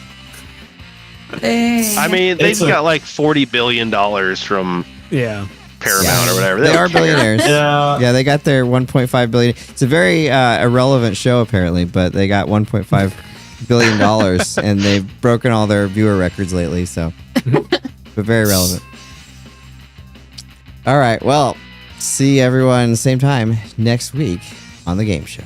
I mean, they've got like $40 billion from Paramount or whatever. They are billionaires. Yeah, they got their $1.5 billion. It's a very irrelevant show apparently, but they got $1.5 billion, and they've broken all their viewer records lately. So, but very relevant. All right, well, see everyone same time next week on the game show.